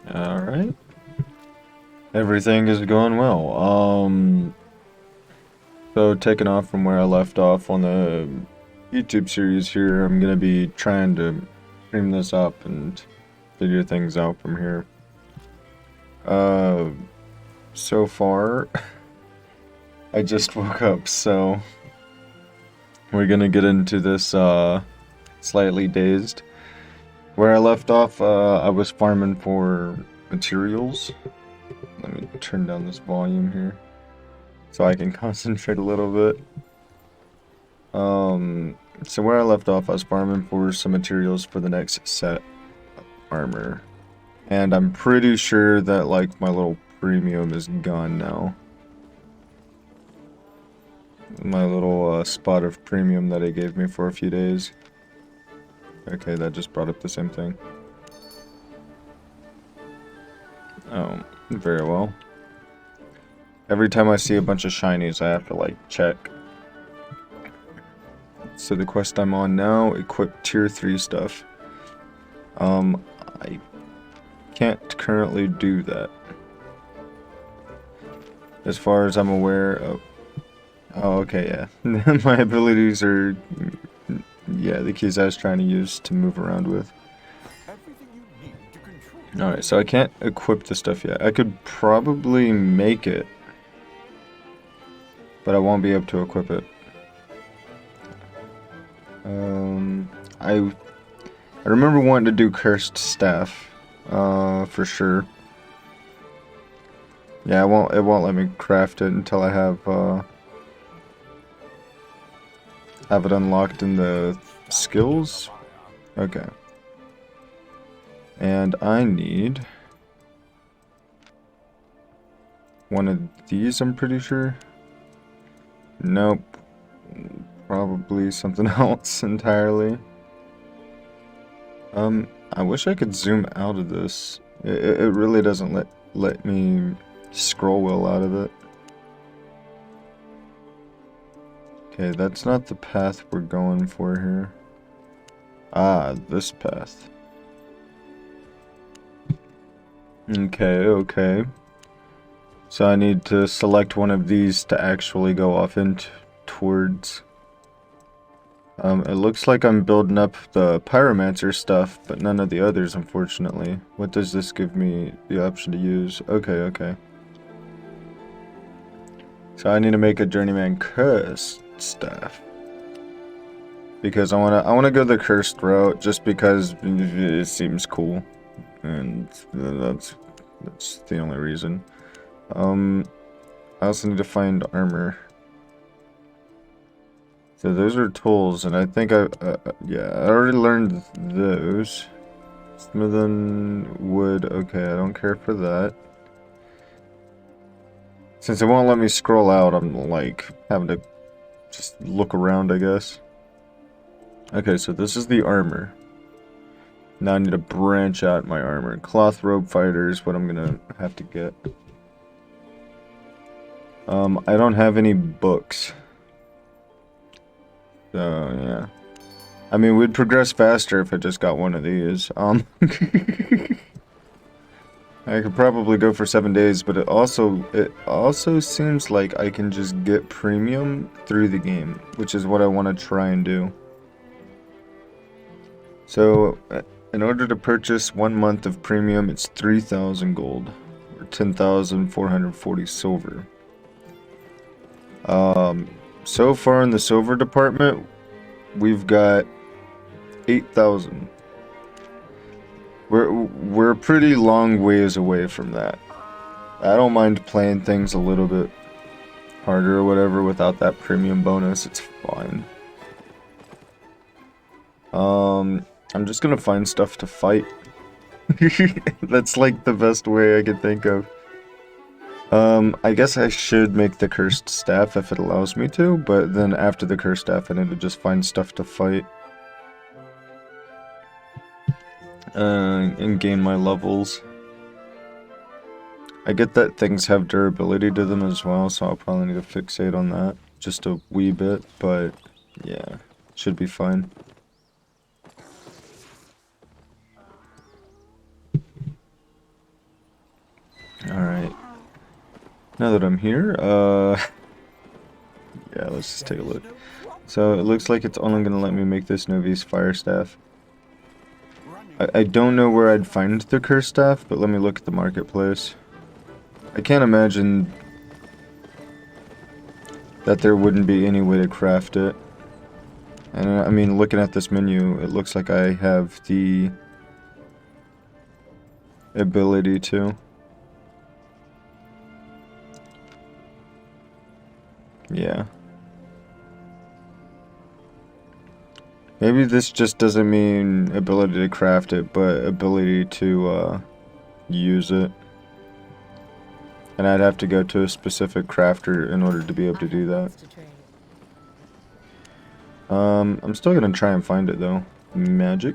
Alright. Everything is going well. So taking off from where I left off on the YouTube series here, I'm gonna be trying to stream this up and figure things out from here. Uh, so far, I just woke up, so we're gonna get into this, slightly dazed. Where I left off, I was farming for materials. Let me turn down this volume here so I can concentrate a little bit. So where I left off, I was farming for some materials for the next set of armor. And I'm pretty sure that, like, my little premium is gone now. My little spot of premium that it gave me for a few days. Okay, that just brought up the same thing. Oh, very well. Every time I see a bunch of shinies, I have to, like, check. So the quest I'm on now, equip tier 3 stuff. I can't currently do that. As far as I'm aware of... Oh, okay, yeah. My abilities are... Yeah, the keys I was trying to use to move around with. Alright, so I can't equip the stuff yet. I could probably make it, but I won't be able to equip it. I remember wanting to do Cursed Staff, for sure. Yeah, it won't let me craft it until I have it unlocked in the skills. Okay. And I need one of these, I'm pretty sure. Nope. Probably something else entirely. I wish I could zoom out of this. It really doesn't let me scroll wheel out of it. Okay, that's not the path we're going for here. Ah, this path. Okay. So I need to select one of these to actually go off into towards. It looks like I'm building up the Pyromancer stuff, but none of the others, unfortunately. What does this give me the option to use? Okay. So I need to make a Journeyman cursed staff. Because I wanna go the cursed route just because it seems cool. And that's the only reason. I also need to find armor. So those are tools, and I think yeah, I already learned those. Smithing wood, okay, I don't care for that. Since it won't let me scroll out, I'm like having to just look around, I guess. Okay, so this is the armor. Now I need to branch out my armor. Cloth robe fighter is what I'm gonna have to get. I don't have any books. So, yeah. I mean, we'd progress faster if I just got one of these. I could probably go for 7 days, but it also seems like I can just get premium through the game, which is what I want to try and do. So, in order to purchase 1 month of premium, it's 3,000 gold, or 10,440 silver. So far in the silver department, we've got 8,000. We're a pretty long ways away from that. I don't mind playing things a little bit harder or whatever without that premium bonus. It's fine. I'm just gonna find stuff to fight. That's like the best way I could think of. I guess I should make the cursed staff if it allows me to, but then after the cursed staff I need to just find stuff to fight. And gain my levels. I get that things have durability to them as well, so I'll probably need to fixate on that just a wee bit, but yeah, should be fine. Now that I'm here, yeah, let's just take a look. So it looks like it's only gonna let me make this Novice fire staff. I don't know where I'd find the curse staff, but let me look at the marketplace. I can't imagine that there wouldn't be any way to craft it. And I mean, looking at this menu, it looks like I have the ability to. Yeah. Maybe this just doesn't mean ability to craft it, but ability to use it. And I'd have to go to a specific crafter in order to be able to do that. I'm still gonna try and find it though. Magic.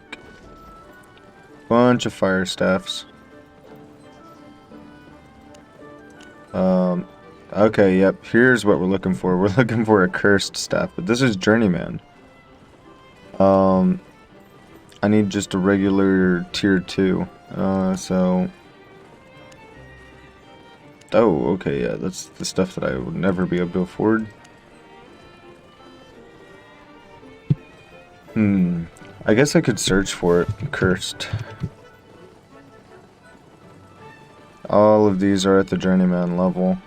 Bunch of fire staffs. Okay, yep, here's what we're looking for. We're looking for a cursed staff, but this is Journeyman. I need just a regular tier 2. So... Oh, okay, yeah, that's the stuff that I would never be able to afford. I guess I could search for it. Cursed. All of these are at the Journeyman level.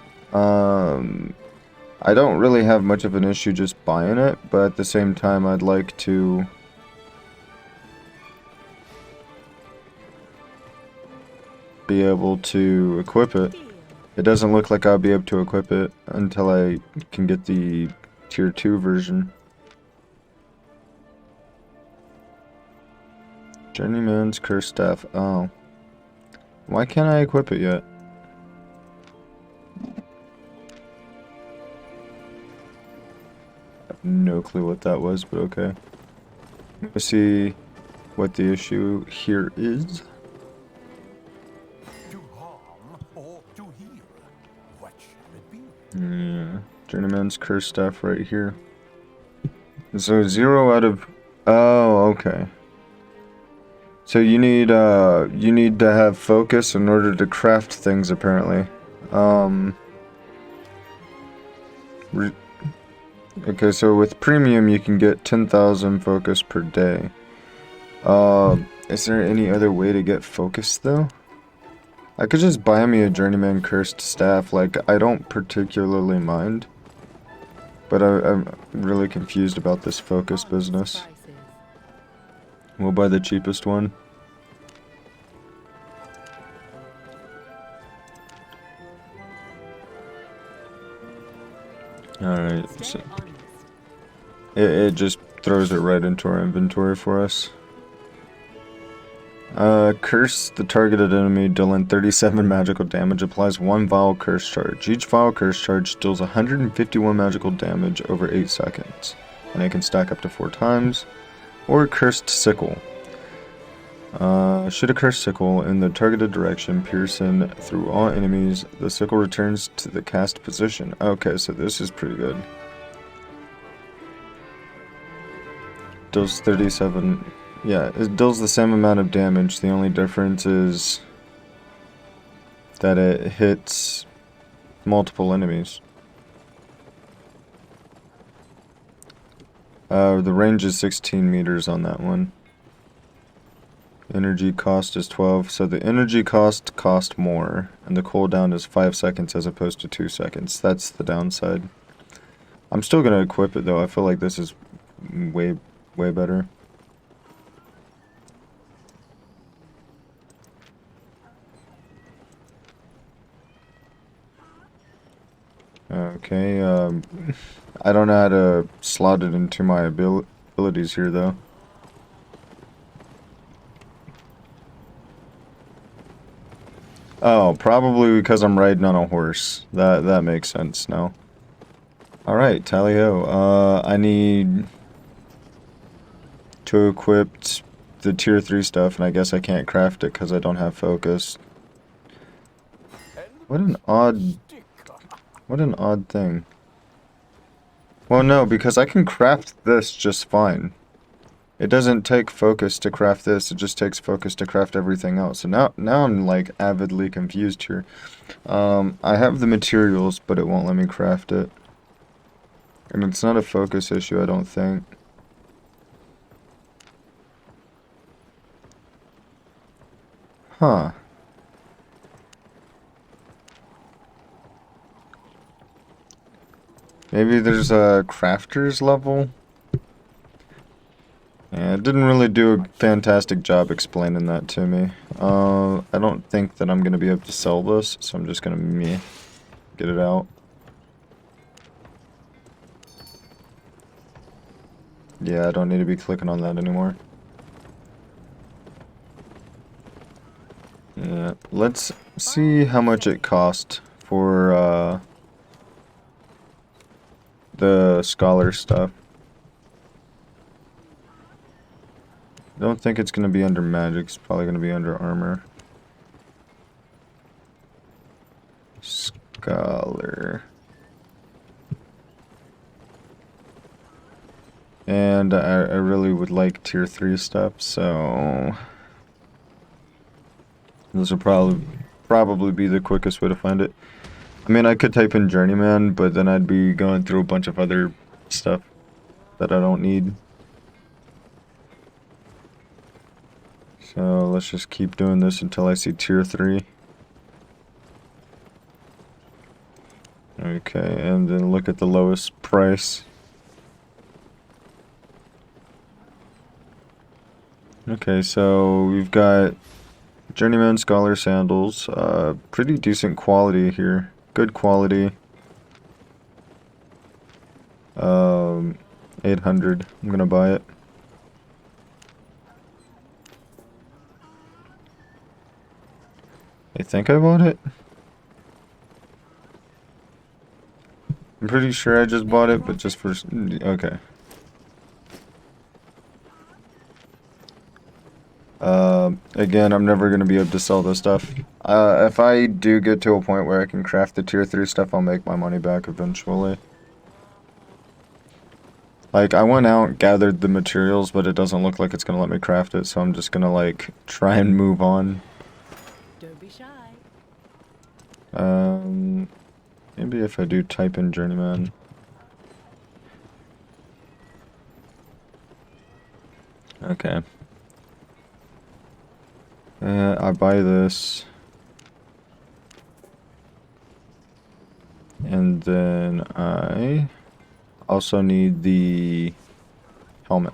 I don't really have much of an issue just buying it, but at the same time I'd like to be able to equip it. It doesn't look like I'll be able to equip it until I can get the tier 2 version. Journeyman's Curse Staff. Oh. Why can't I equip it yet? I have no clue what that was, but okay. Let's see what the issue here is. To harm or to heal? What shall it be? Yeah. Journeyman's Curse Staff right here. So 0 out of... Oh, okay. So you need to have focus in order to craft things, apparently. Okay, so with premium you can get 10,000 focus per day. Is there any other way to get focus though? I could just buy me a Journeyman Cursed Staff, like, I don't particularly mind. But I'm really confused about this focus business. We'll buy the cheapest one. Alright, so it just throws it right into our inventory for us. Curse the targeted enemy, dealing 37 magical damage, applies 1 vile curse charge. Each vile curse charge deals 151 magical damage over 8 seconds. And it can stack up to 4 times. Or Cursed Sickle. Should a cursed sickle in the targeted direction piercing through all enemies, the sickle returns to the cast position. Okay, so this is pretty good. Deals 37... Yeah, it deals the same amount of damage. The only difference is that it hits multiple enemies. The range is 16 meters on that one. Energy cost is 12, so the energy cost more, and the cooldown is 5 seconds as opposed to 2 seconds. That's the downside. I'm still gonna equip it though. I feel like this is way better. Okay, I don't know how to slot it into my abilities here though. Oh, probably because I'm riding on a horse. That makes sense now. Alright, tally-ho. I need to equip the tier 3 stuff, and I guess I can't craft it because I don't have focus. What an odd thing. Well, no, because I can craft this just fine. It doesn't take focus to craft this, it just takes focus to craft everything else. So now I'm like avidly confused here. I have the materials, but it won't let me craft it. And it's not a focus issue, I don't think. Huh. Maybe there's a crafter's level? Yeah, it didn't really do a fantastic job explaining that to me. I don't think that I'm gonna be able to sell this, so I'm just gonna get it out. Yeah, I don't need to be clicking on that anymore. Yeah, let's see how much it cost for the scholar stuff. I don't think it's gonna be under magic, it's probably gonna be under armor. Scholar. And I really would like tier 3 stuff, so this will probably be the quickest way to find it. I mean, I could type in Journeyman, but then I'd be going through a bunch of other stuff that I don't need. So let's just keep doing this until I see tier 3. Okay, and then look at the lowest price. Okay, so we've got Journeyman, Scholar, Sandals. Pretty decent quality here. Good quality. 800. I'm gonna buy it. I think I bought it. I'm pretty sure I just bought it, but just for... Okay. Again, I'm never going to be able to sell this stuff. If I do get to a point where I can craft the tier 3 stuff, I'll make my money back eventually. Like, I went out, gathered the materials, but it doesn't look like it's going to let me craft it, so I'm just going to, like, try and move on. Don't be shy. Maybe if I do type in Journeyman. Okay. I buy this. And then I also need the helmet.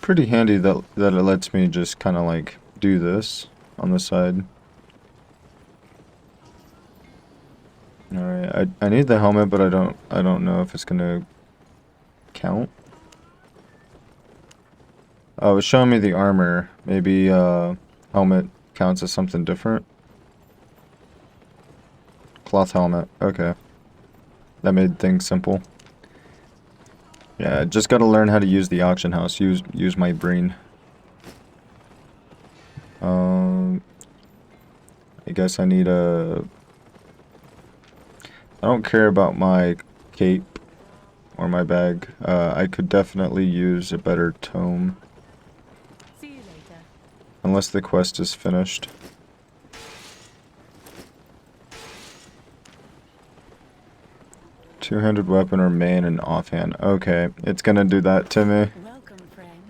Pretty handy that it lets me just kind of like do this on the side. Alright, I need the helmet, but I don't know if it's gonna count. Oh, it's showing me the armor. Maybe helmet counts as something different. Cloth helmet. Okay. That made things simple. Yeah, just gotta learn how to use the auction house. Use my brain. I guess I need a... I don't care about my cape or my bag. I could definitely use a better tome. See you later. Unless the quest is finished. Two-handed weapon or main and offhand. Okay, it's gonna do that to me. Welcome, friend.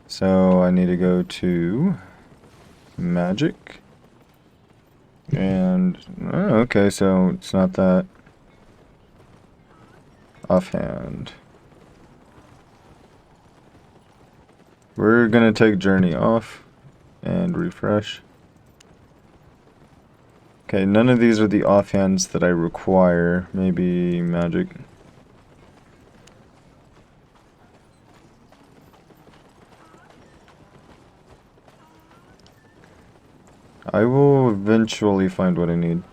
So I need to go to magic. And okay, so it's not that. Offhand. We're gonna take journey off and refresh. Okay, none of these are the offhands that I require. Maybe magic. I will eventually find what I need.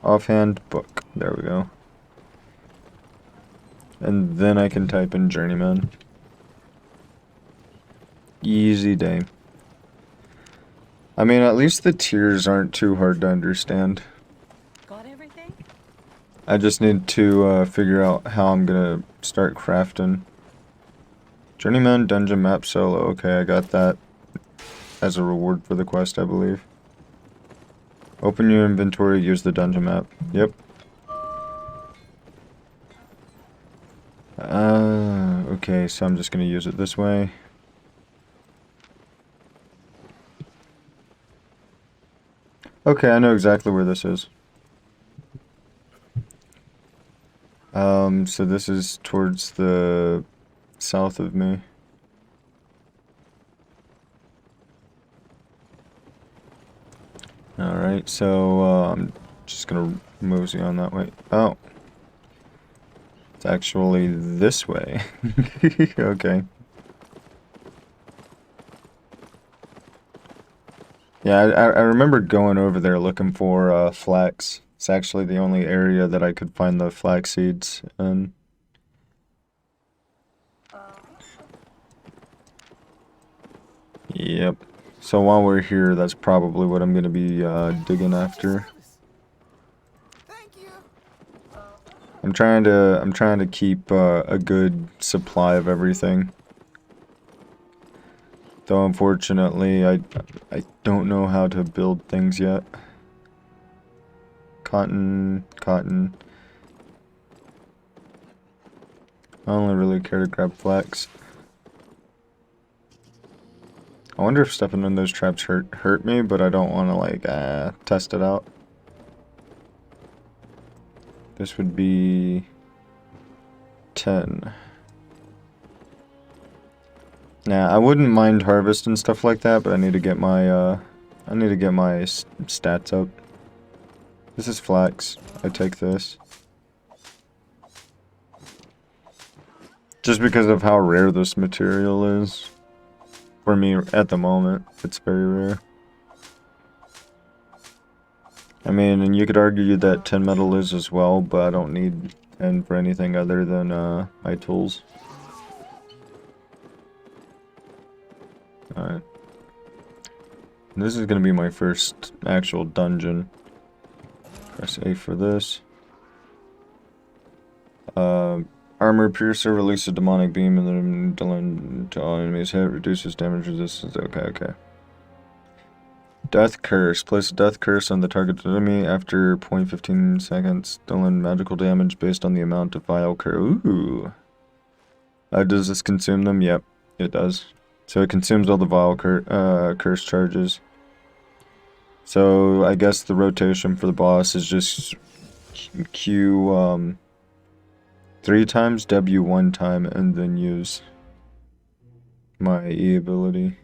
Offhand book. There we go. And then I can type in Journeyman. Easy day. I mean, at least the tiers aren't too hard to understand. Got everything? I just need to figure out how I'm gonna start crafting. Journeyman dungeon map solo. Okay, I got that as a reward for the quest, I believe. Open your inventory, use the dungeon map. Yep. Okay, so I'm just gonna use it this way. Okay, I know exactly where this is. So this is towards the south of me. Alright, so I'm just gonna mosey on that way. Oh. It's actually this way. Okay. Yeah, I remember going over there looking for flax. It's actually the only area that I could find the flax seeds in. Yep. So while we're here, that's probably what I'm gonna be digging after. I'm trying to keep a good supply of everything. Though unfortunately, I don't know how to build things yet. Cotton. I only really care to grab flax. I wonder if stepping in those traps hurt me, but I don't want to like test it out. This would be 10. Nah, I wouldn't mind harvest and stuff like that, but I need to get my stats up. This is flax. I take this. Just because of how rare this material is. For me, at the moment, it's very rare. I mean, and you could argue that 10 metal is as well, but I don't need 10 for anything other than my tools. Alright. This is gonna be my first actual dungeon. Press A for this. Armor Piercer releases a demonic beam and then to all enemies hit, reduces damage resistance. Okay. Death Curse. Place a Death Curse on the target enemy after 0.15 seconds. Dealing magical damage based on the amount of Vile Curse. Ooh. Does this consume them? Yep, it does. So it consumes all the Vile Curse charges. So I guess the rotation for the boss is just Q 3 times, W 1 time, and then use my E ability.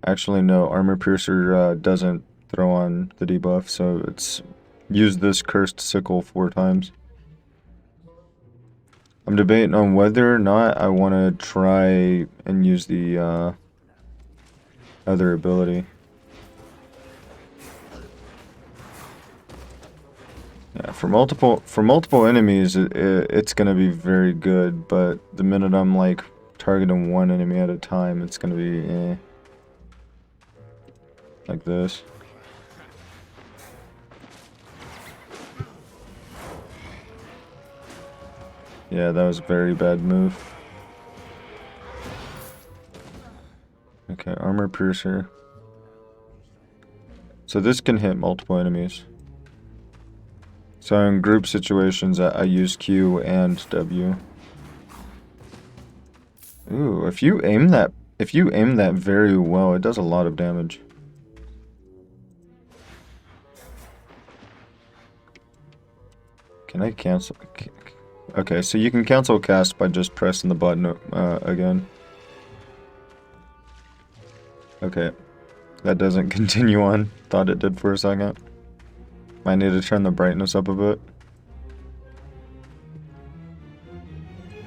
Actually, no, Armor Piercer doesn't throw on the debuff, so it's use this cursed Sickle 4 times. I'm debating on whether or not I want to try and use the other ability. Yeah, for multiple enemies, it's gonna be very good, but the minute I'm like targeting one enemy at a time, it's gonna be like this. Yeah, that was a very bad move. Okay, Armor Piercer. So this can hit multiple enemies. So in group situations, I use Q and W. Ooh, if you aim that very well, it does a lot of damage. Can I cancel? Okay, so you can cancel cast by just pressing the button again. Okay, that doesn't continue on. Thought it did for a second. Might need to turn the brightness up a bit.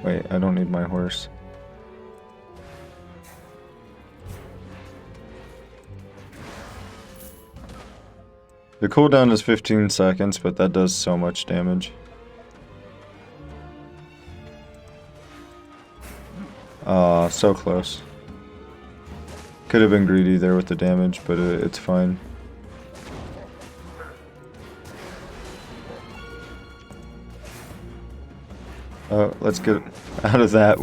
Wait, I don't need my horse. The cooldown is 15 seconds, but that does so much damage. So close. Could have been greedy there with the damage, but it's fine. Oh, let's get out of that.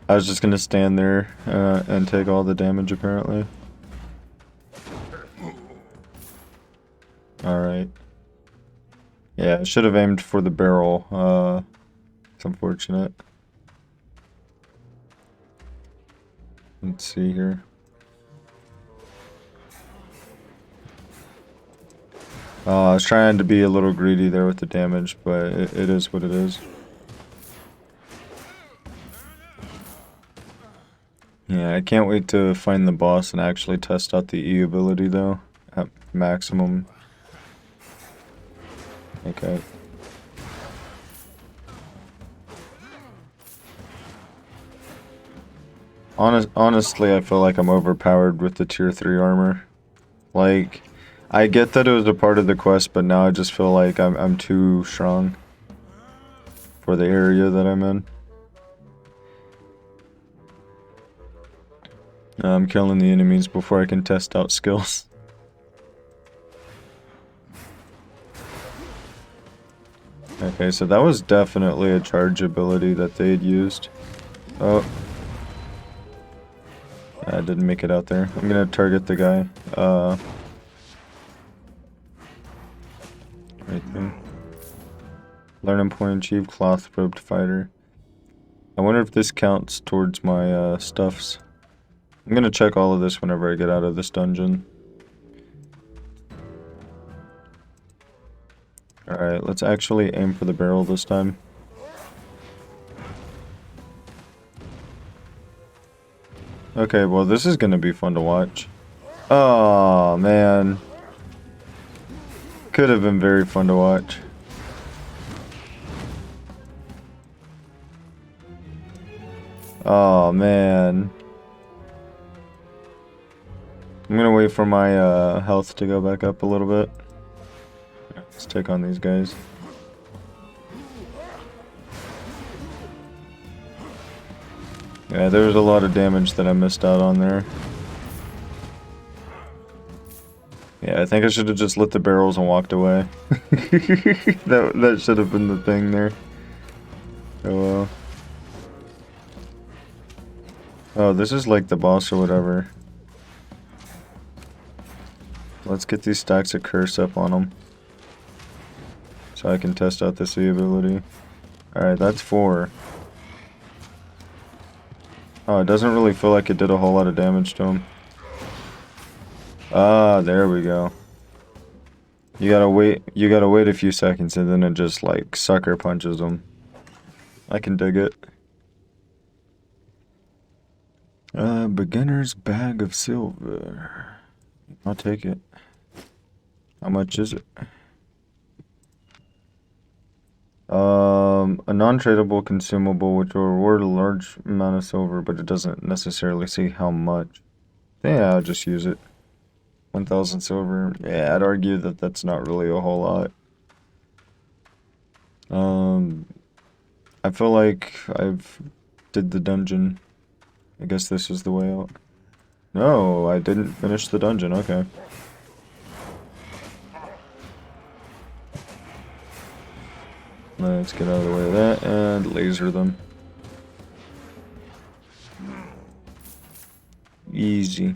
I was just gonna stand there and take all the damage, apparently. Alright. Yeah, I should have aimed for the barrel. It's unfortunate. Let's see here. I was trying to be a little greedy there with the damage, but it is what it is. Yeah, I can't wait to find the boss and actually test out the E ability though, at maximum. Okay. Honestly, I feel like I'm overpowered with the tier 3 armor. Like, I get that it was a part of the quest, but now I just feel like I'm too strong for the area that I'm in. I'm killing the enemies before I can test out skills. Okay, so that was definitely a charge ability that they had used. Oh. I didn't make it out there. I'm gonna target the guy. Right there. Learning point achieved, cloth robed fighter. I wonder if this counts towards my stuffs. I'm gonna check all of this whenever I get out of this dungeon. Alright, let's actually aim for the barrel this time. Okay, well this is gonna be fun to watch. Oh man. Could have been very fun to watch. Oh man. I'm gonna wait for my health to go back up a little bit. Let's take on these guys. Yeah, there was a lot of damage that I missed out on there. Yeah, I think I should have just lit the barrels and walked away. That should have been the thing there. Oh well. Oh, this is like the boss or whatever. Let's get these stacks of curse up on them. So I can test out this E ability. Alright, that's 4. Oh, it doesn't really feel like it did a whole lot of damage to him. Ah, there we go. You gotta wait a few seconds and then it just like sucker punches him. I can dig it. Beginner's bag of silver. I'll take it. How much is it? A non-tradable consumable which will reward a large amount of silver, but it doesn't necessarily say how much. Yeah, I'll just use it. 1,000 silver. Yeah, I'd argue that that's not really a whole lot. I feel like I've did the dungeon. I guess this is the way out. No, I didn't finish the dungeon. Okay. Let's get out of the way of that and laser them. Easy.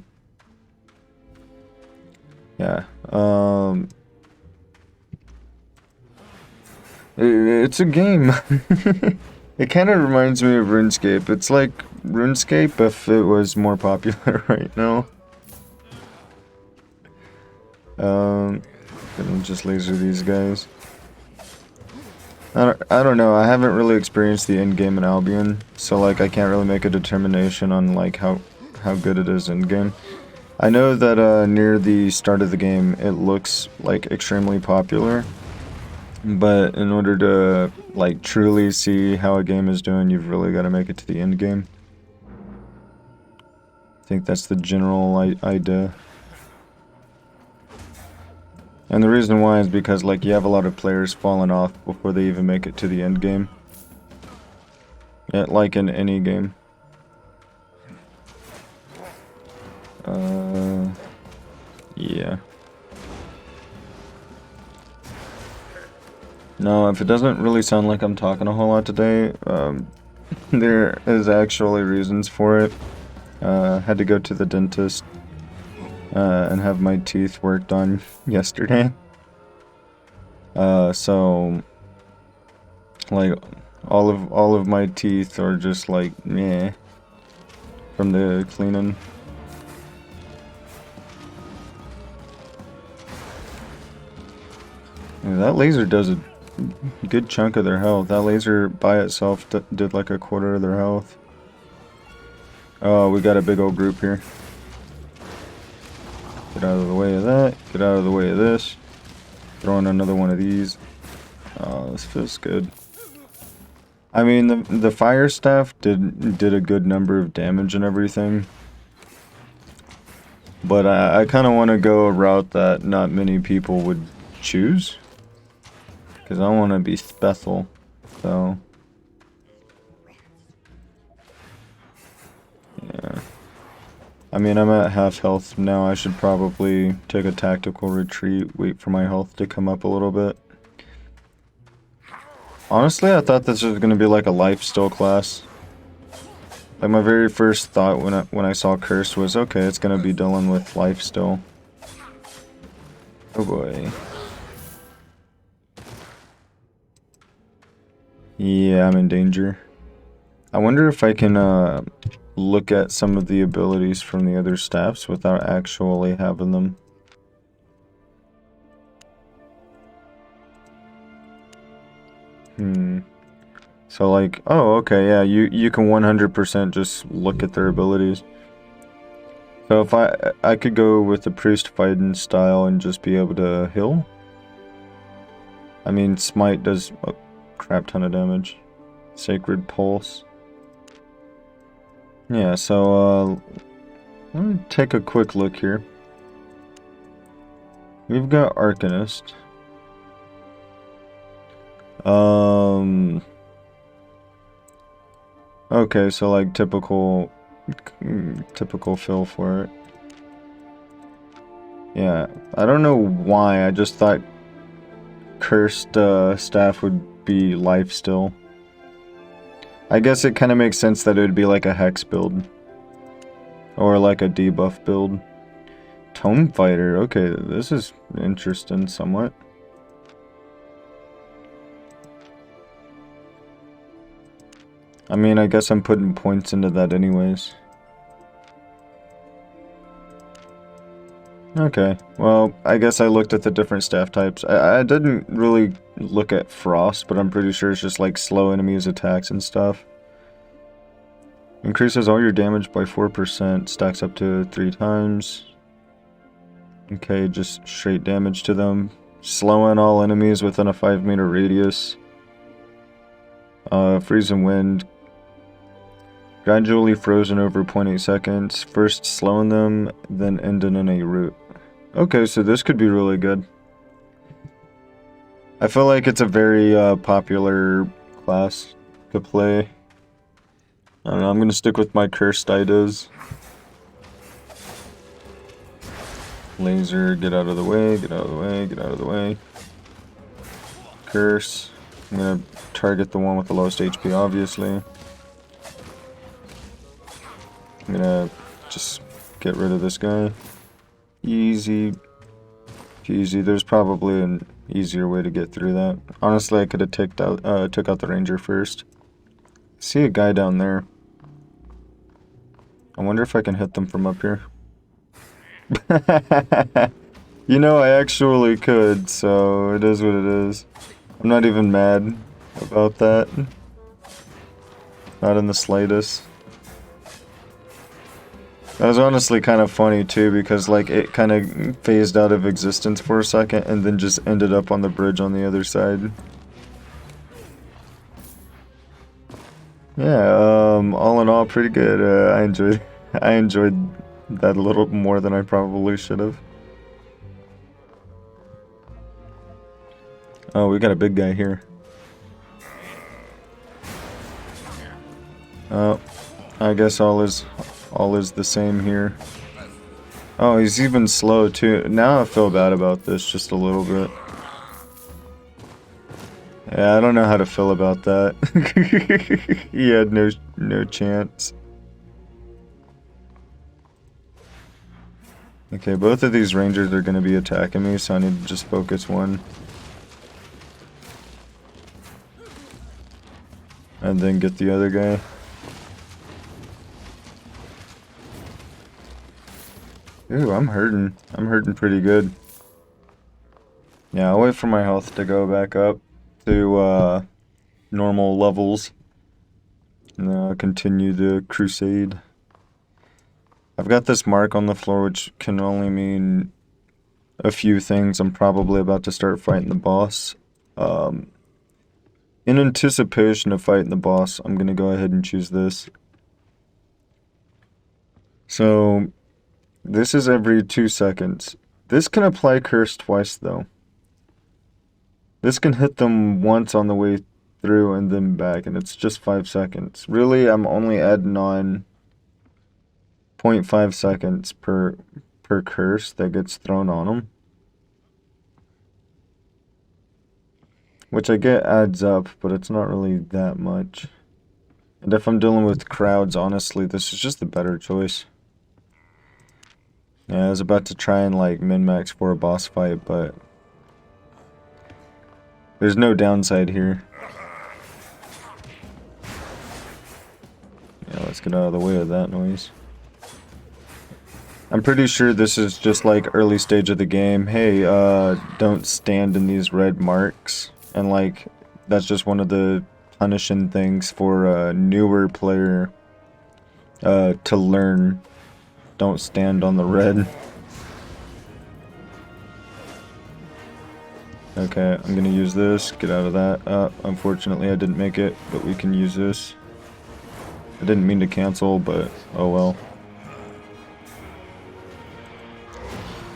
Yeah. It's a game. It kind of reminds me of RuneScape. It's like RuneScape if it was more popular right now. Gonna just laser these guys. I don't know. I haven't really experienced the end game in Albion, so like I can't really make a determination on like how good it is in game. I know that near the start of the game it looks like extremely popular, but in order to like truly see how a game is doing, you've really got to make it to the end game. I think that's the general idea. And the reason why is because like you have a lot of players falling off before they even make it to the end game. Yeah, like in any game. Yeah. No, if it doesn't really sound like I'm talking a whole lot today, there is actually reasons for it. Had to go to the dentist and have my teeth worked on yesterday. So like all of my teeth are just like meh from the cleaning. Yeah, that laser does a good chunk of their health. That laser by itself did like a quarter of their health. Oh, we got a big old group here. Get out of the way of that. Get out of the way of this. Throw in another one of these. Oh, this feels good. I mean, the fire staff did a good number of damage and everything. But I kind of want to go a route that not many people would choose. Because I want to be special. So... yeah. I mean, I'm at half health now. I should probably take a tactical retreat, wait for my health to come up a little bit. Honestly, I thought this was going to be like a lifesteal class. Like, my very first thought when I saw Curse was, okay, it's going to be dealing with lifesteal. Oh boy. Yeah, I'm in danger. I wonder if I can look at some of the abilities from the other staffs without actually having them. So like, oh, okay, yeah, you can 100% just look at their abilities. So if I could go with the priest fighting style and just be able to heal. I mean, smite does a crap ton of damage. Sacred pulse. Yeah, so let me take a quick look here. We've got Arcanist. Okay, so like typical feel for it. Yeah, I don't know why, I just thought cursed staff would be life still. I guess it kind of makes sense that it would be like a hex build. Or like a debuff build. Tome fighter, okay, this is interesting somewhat. I mean, I guess I'm putting points into that anyways. Okay, well, I guess I looked at the different staff types. I didn't really look at Frost, but I'm pretty sure it's just like slow enemies attacks and stuff. Increases all your damage by 4%, stacks up to 3 times. Okay, just straight damage to them. Slowing all enemies within a 5-meter radius. Freezing wind. Gradually frozen over 0.8 seconds. First slowing them, then ending in a root. Okay, so this could be really good. I feel like it's a very popular class to play. I don't know, I'm gonna stick with my cursed idas. Laser, get out of the way, get out of the way, get out of the way. Curse. I'm gonna target the one with the lowest HP, obviously. I'm gonna just get rid of this guy. Easy peasy. There's probably an easier way to get through that. Honestly, I could have took out the ranger first. See a guy down there. I wonder if I can hit them from up here. You know, I actually could, so it is what it is. I'm not even mad about that. Not in the slightest. That was honestly kind of funny too, because like it kind of phased out of existence for a second and then just ended up on the bridge on the other side. Yeah, all in all, pretty good. I enjoyed that a little more than I probably should have. Oh, we got a big guy here. Oh, I guess all is the same here. Oh, he's even slow too. Now I feel bad about this just a little bit. Yeah, I don't know how to feel about that. He had no chance. Okay, both of these rangers are going to be attacking me, so I need to just focus one. And then get the other guy. Ooh, I'm hurting. I'm hurting pretty good. Yeah, I'll wait for my health to go back up to normal levels. And then I'll continue the crusade. I've got this mark on the floor, which can only mean a few things. I'm probably about to start fighting the boss. In anticipation of fighting the boss, I'm going to go ahead and choose this. So, this is every 2 seconds. This can apply curse twice, though. This can hit them once on the way through and then back, and it's just 5 seconds. Really, I'm only adding on 0.5 seconds per curse that gets thrown on them. Which I get adds up, but it's not really that much. And if I'm dealing with crowds, honestly, this is just the better choice. Yeah, I was about to try and like min-max for a boss fight, but there's no downside here. Yeah, let's get out of the way of that noise. I'm pretty sure this is just like early stage of the game. Hey, don't stand in these red marks. And like, that's just one of the punishing things for a newer player to learn. Don't stand on the red. Okay, I'm gonna use this. Get out of that. Unfortunately, I didn't make it, but we can use this. I didn't mean to cancel, but oh well.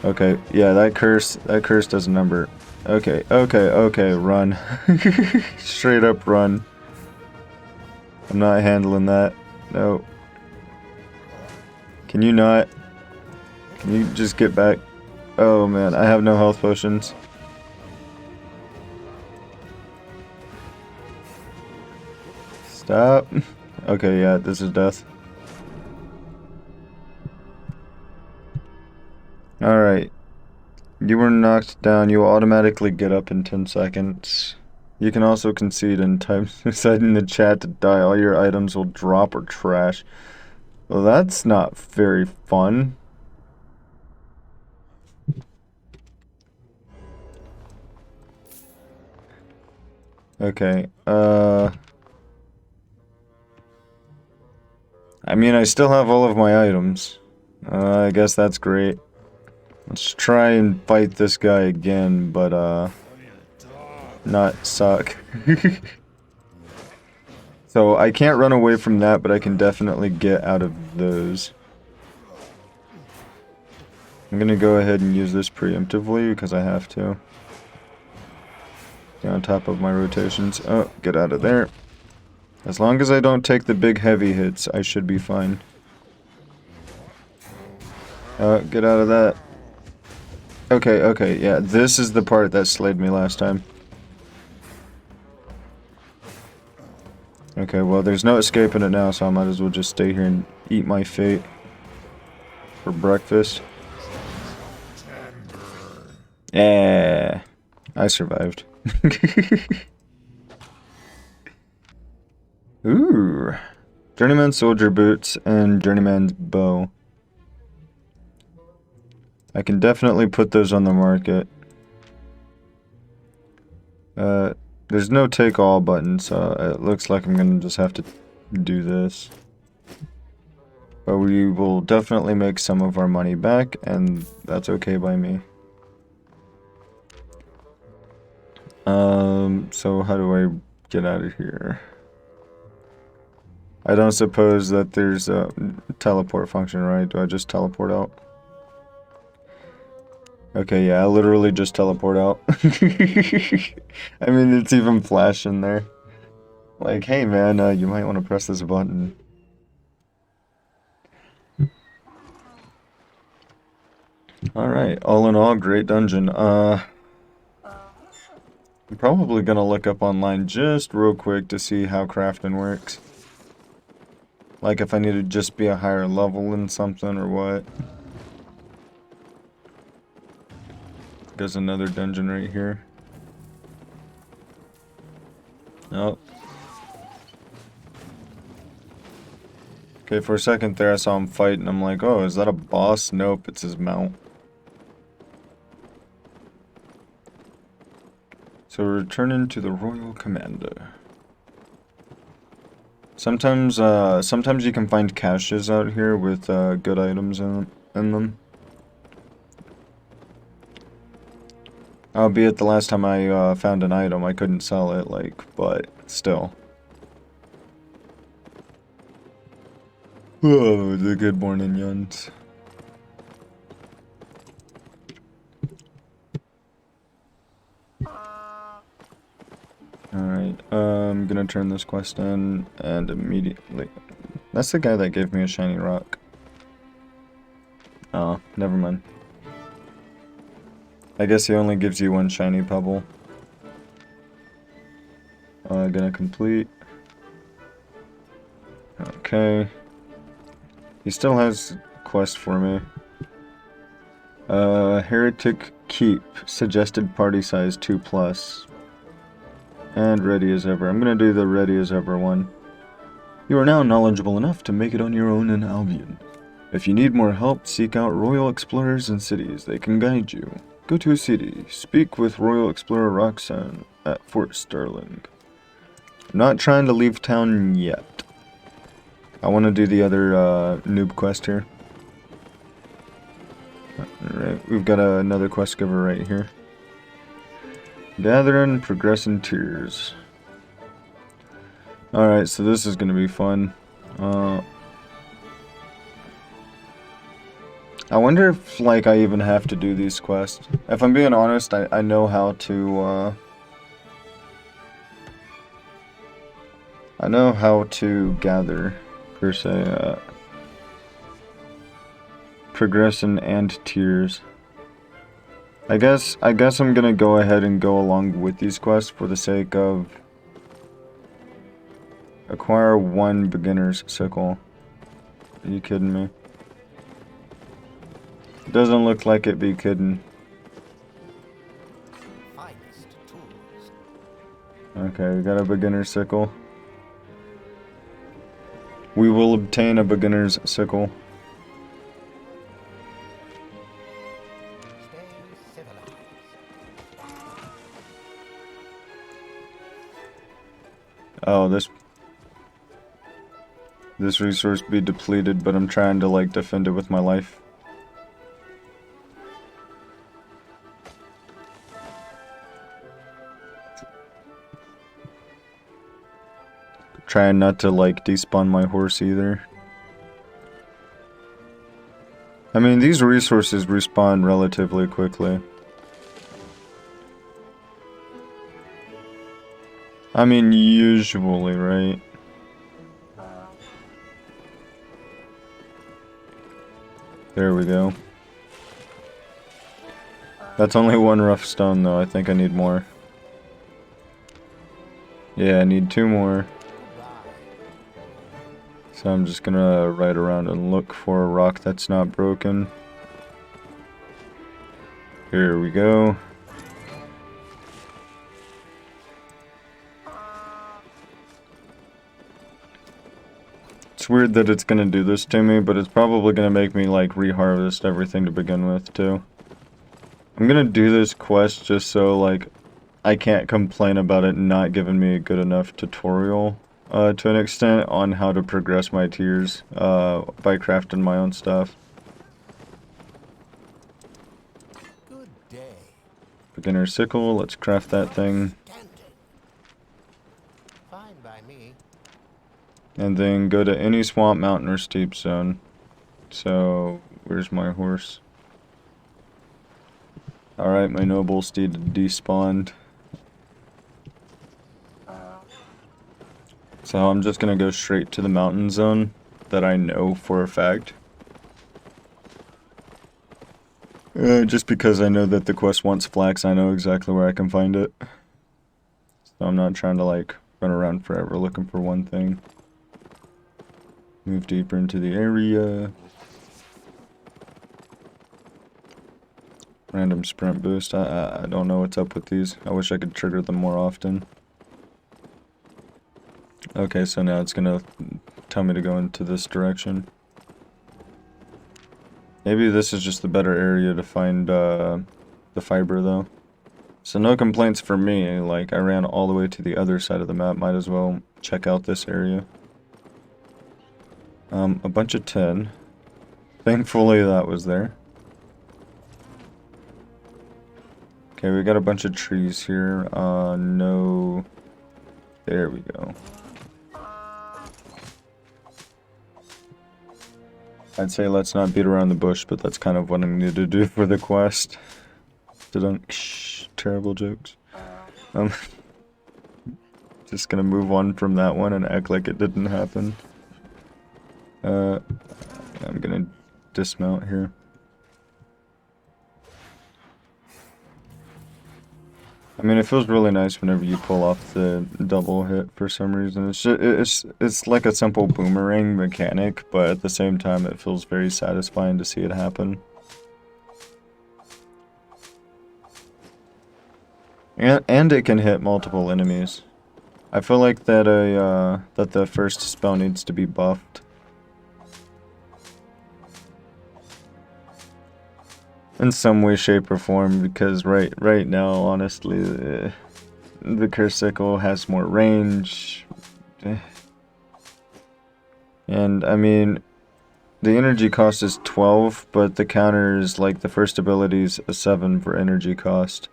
Okay, yeah, that curse does a number. Okay, run. Straight up run. I'm not handling that. No. Can you not? Can you just get back? Oh man, I have no health potions. Stop. Okay, yeah, this is death. Alright. You were knocked down. You will automatically get up in 10 seconds. You can also concede and type inside in the chat to die. All your items will drop or trash. Well, that's not very fun. Okay, I mean, I still have all of my items. I guess that's great. Let's try and fight this guy again, but, not suck. So, I can't run away from that, but I can definitely get out of those. I'm gonna go ahead and use this preemptively, because I have to. Get on top of my rotations. Oh, get out of there. As long as I don't take the big heavy hits, I should be fine. Get out of that. Okay, yeah, this is the part that slayed me last time. Okay, well, there's no escaping it now, so I might as well just stay here and eat my fate for breakfast. Yeah, I survived. Ooh, Journeyman soldier boots and Journeyman's bow. I can definitely put those on the market. There's no take all button, so it looks like I'm gonna just have to do this. But we will definitely make some of our money back, and that's okay by me. So how do I get out of here? I don't suppose that there's a teleport function, right? Do I just teleport out? Okay, yeah, I literally just teleport out. I mean, it's even flashing there. Like, hey man, you might want to press this button. Alright, all in all, great dungeon. I'm probably gonna look up online just real quick to see how crafting works. Like if I need to just be a higher level in something or what. There's another dungeon right here. Oh. Okay, for a second there I saw him fight and I'm like, oh, is that a boss? Nope, it's his mount. So we're returning to the Royal Commander. Sometimes you can find caches out here with good items in them. Albeit the last time I found an item, I couldn't sell it, like, but still. Oh, the good morning, Yuns. Alright, I'm gonna turn this quest in, and immediately... That's the guy that gave me a shiny rock. Oh, never mind. I guess he only gives you one shiny pebble. Gonna complete. Okay. He still has a quest for me. Heretic Keep. Suggested party size 2+. And ready as ever. I'm gonna do the ready as ever one. You are now knowledgeable enough to make it on your own in Albion. If you need more help, seek out Royal Explorers in cities. They can guide you. Go to a city. Speak with Royal Explorer Roxanne at Fort Sterling. I'm not trying to leave town yet. I want to do the other noob quest here. Alright, we've got another quest giver right here. Gather and progress in tiers. Alright, so this is going to be fun. I wonder if, like, I even have to do these quests. If I'm being honest, I know how to, I know how to gather, per se, progression and tiers. I guess I'm gonna go ahead and go along with these quests for the sake of acquire 1 beginner's sickle. Are you kidding me? Doesn't look like it be kidding. Okay, we got a beginner's sickle. We will obtain a beginner's sickle. Oh, this resource be depleted, but I'm trying to, like, defend it with my life. Trying not to, like, despawn my horse either. I mean, these resources respawn relatively quickly. I mean, usually, right? There we go. That's only 1 rough stone, though. I think I need more. Yeah, I need 2 more. So I'm just gonna ride around and look for a rock that's not broken. Here we go. It's weird that it's gonna do this to me, but it's probably gonna make me, like, reharvest everything to begin with, too. I'm gonna do this quest just so, like, I can't complain about it not giving me a good enough tutorial, to an extent, on how to progress my tiers, by crafting my own stuff. Good day. Beginner sickle, let's craft that thing. Fine by me. And then go to any swamp, mountain, or steep zone. So, where's my horse? Alright, my noble steed despawned. So I'm just gonna go straight to the mountain zone that I know for a fact. Just because I know that the quest wants flax, I know exactly where I can find it. So I'm not trying to like run around forever looking for one thing. Move deeper into the area. Random sprint boost. I don't know what's up with these. I wish I could trigger them more often. Okay, so now it's gonna tell me to go into this direction. Maybe this is just the better area to find the fiber though. So no complaints for me. Like, I ran all the way to the other side of the map. Might as well check out this area. A bunch of tin. Thankfully that was there. Okay, we got a bunch of trees here. No. There we go. I'd say let's not beat around the bush, but that's kind of what I need to do for the quest. Terrible jokes. Just gonna move on from that one and act like it didn't happen. I'm gonna dismount here. I mean, it feels really nice whenever you pull off the double hit for some reason. It's like a simple boomerang mechanic, but at the same time it feels very satisfying to see it happen. And it can hit multiple enemies. I feel like that that the first spell needs to be buffed. In some way, shape, or form, because right now, honestly, the Curse Sickle has more range. And, I mean, the energy cost is 12, but the counter is, like, the first ability is a 7 for energy cost.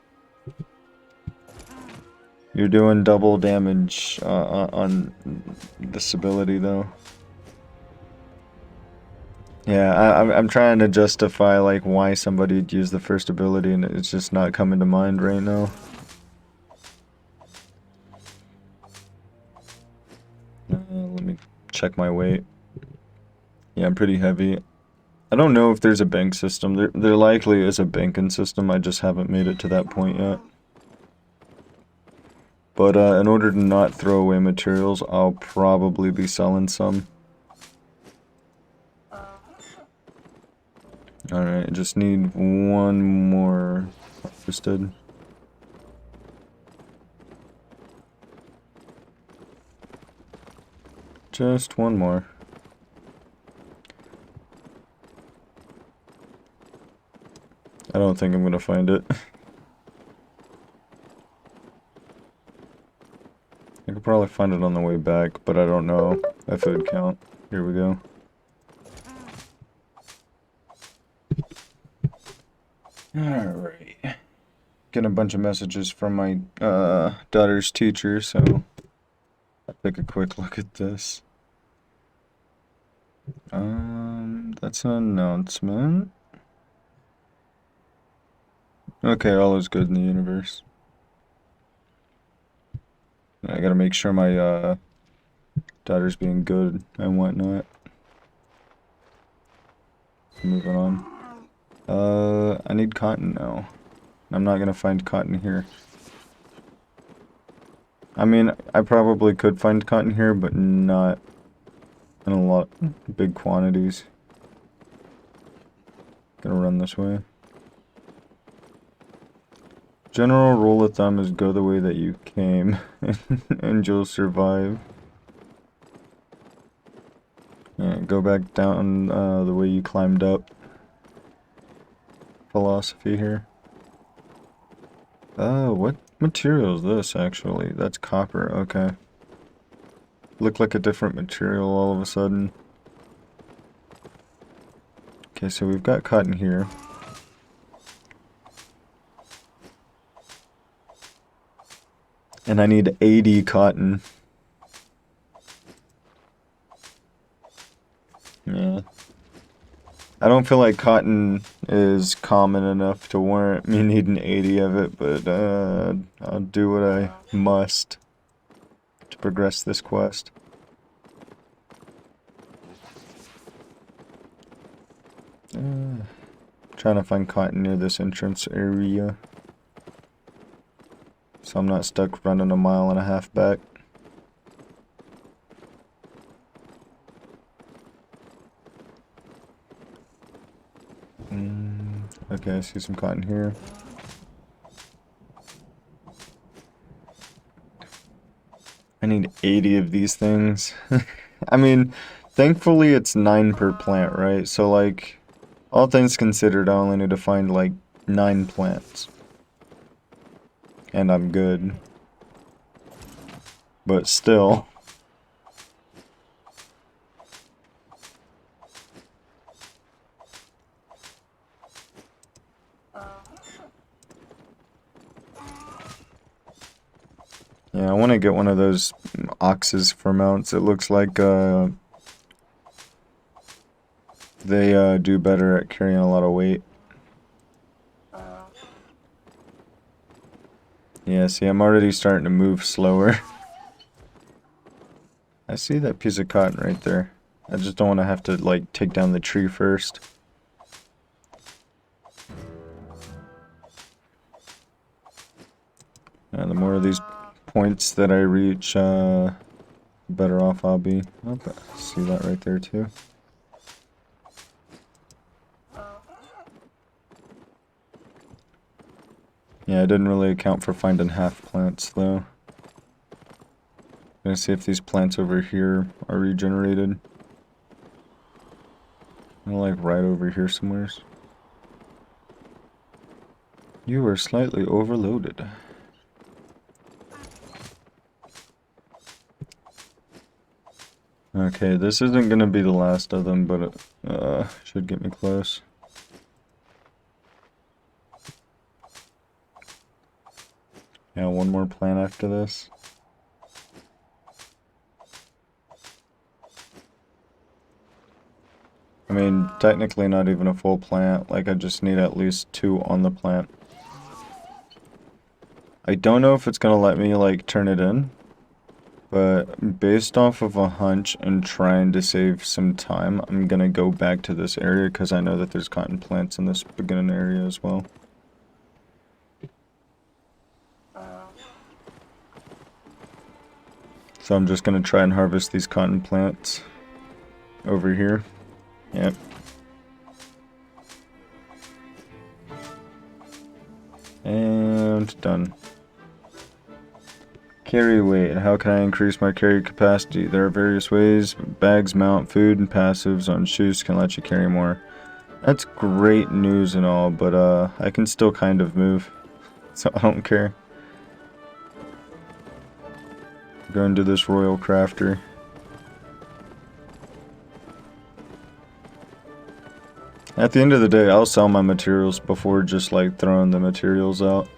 You're doing double damage on this ability, though. Yeah, I'm trying to justify like why somebody'd use the first ability, and it's just not coming to mind right now. Let me check my weight. Yeah, I'm pretty heavy. I don't know if there's a bank system. There likely is a banking system. I just haven't made it to that point yet. But in order to not throw away materials, I'll probably be selling some. Alright, I just need one more harvested. Just one more. I don't think I'm gonna find it. I could probably find it on the way back, but I don't know if it would count. Here we go. Alright. Getting a bunch of messages from my daughter's teacher, so I'll take a quick look at this. That's an announcement. Okay, all is good in the universe. I gotta make sure my daughter's being good and whatnot. Moving on. I need cotton now. I'm not gonna find cotton here. I mean, I probably could find cotton here, but not in a lot big quantities. Gonna run this way. General rule of thumb is go the way that you came, and you'll survive. Yeah, go back down the way you climbed up. Philosophy here. What material is this, actually? That's copper, okay. Looked like a different material all of a sudden. Okay, so we've got cotton here. And I need 80 cotton. Yeah. I don't feel like cotton is common enough to warrant me needing 80 of it, but I'll do what I must to progress this quest. Trying to find cotton near this entrance area. so I'm not stuck running a mile and a half back. Okay, I see some cotton here. I need 80 of these things. I mean, thankfully it's 9 per plant, right? So like, all things considered, I only need to find like 9 plants. And I'm good. But still. Yeah, I want to get one of those oxes for mounts. It looks like they do better at carrying a lot of weight. Yeah, see, I'm already starting to move slower. I see that piece of cotton right there. I just don't want to have to, like, take down the tree first. And the more of these points that I reach, better off I'll be. Oh, see that right there, too. Yeah, I didn't really account for finding half plants, though. Gonna see if these plants over here are regenerated. They're like right over here somewhere. You are slightly overloaded. Okay, this isn't gonna be the last of them, but it should get me close. Yeah, one more plant after this. I mean, technically not even a full plant, like I just need at least 2 on the plant. I don't know if it's gonna let me, like, turn it in, but based off of a hunch and trying to save some time, I'm gonna go back to this area because I know that there's cotton plants in this beginning area as well. So I'm just gonna try and harvest these cotton plants over here. Yep. And done. Carry weight. How can I increase my carry capacity? There are various ways. Bags, mount, food, and passives on shoes can let you carry more. That's great news and all, but I can still kind of move. So I don't care. Go into this Royal Crafter. At the end of the day, I'll sell my materials before just like throwing the materials out.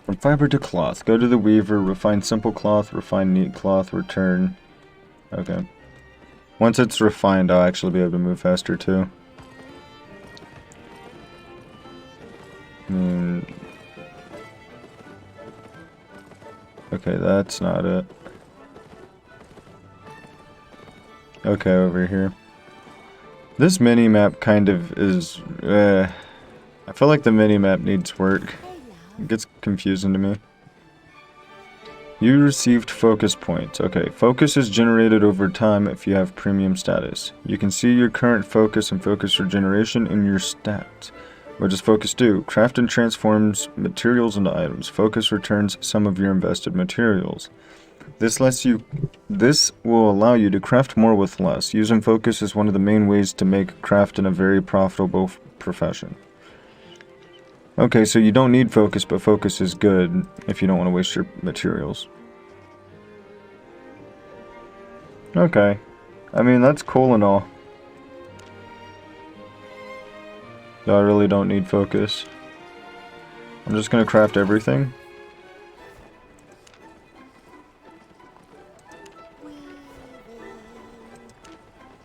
From fiber to cloth. Go to the weaver, refine simple cloth, refine neat cloth, return. Okay. Once it's refined, I'll actually be able to move faster too. Okay, that's not it. Okay, over here. This mini-map kind of is... I feel like the mini-map needs work. It gets confusing to me. You received focus points. Okay, focus is generated over time if you have premium status. You can see your current focus and focus regeneration in your stats. What does focus do? Craft and transforms materials into items. Focus returns some of your invested materials. This will allow you to craft more with less. Using focus is one of the main ways to make crafting a very profitable profession. Okay, so you don't need focus, but focus is good if you don't want to waste your materials. Okay. I mean, that's cool and all. Though I really don't need focus. I'm just gonna craft everything.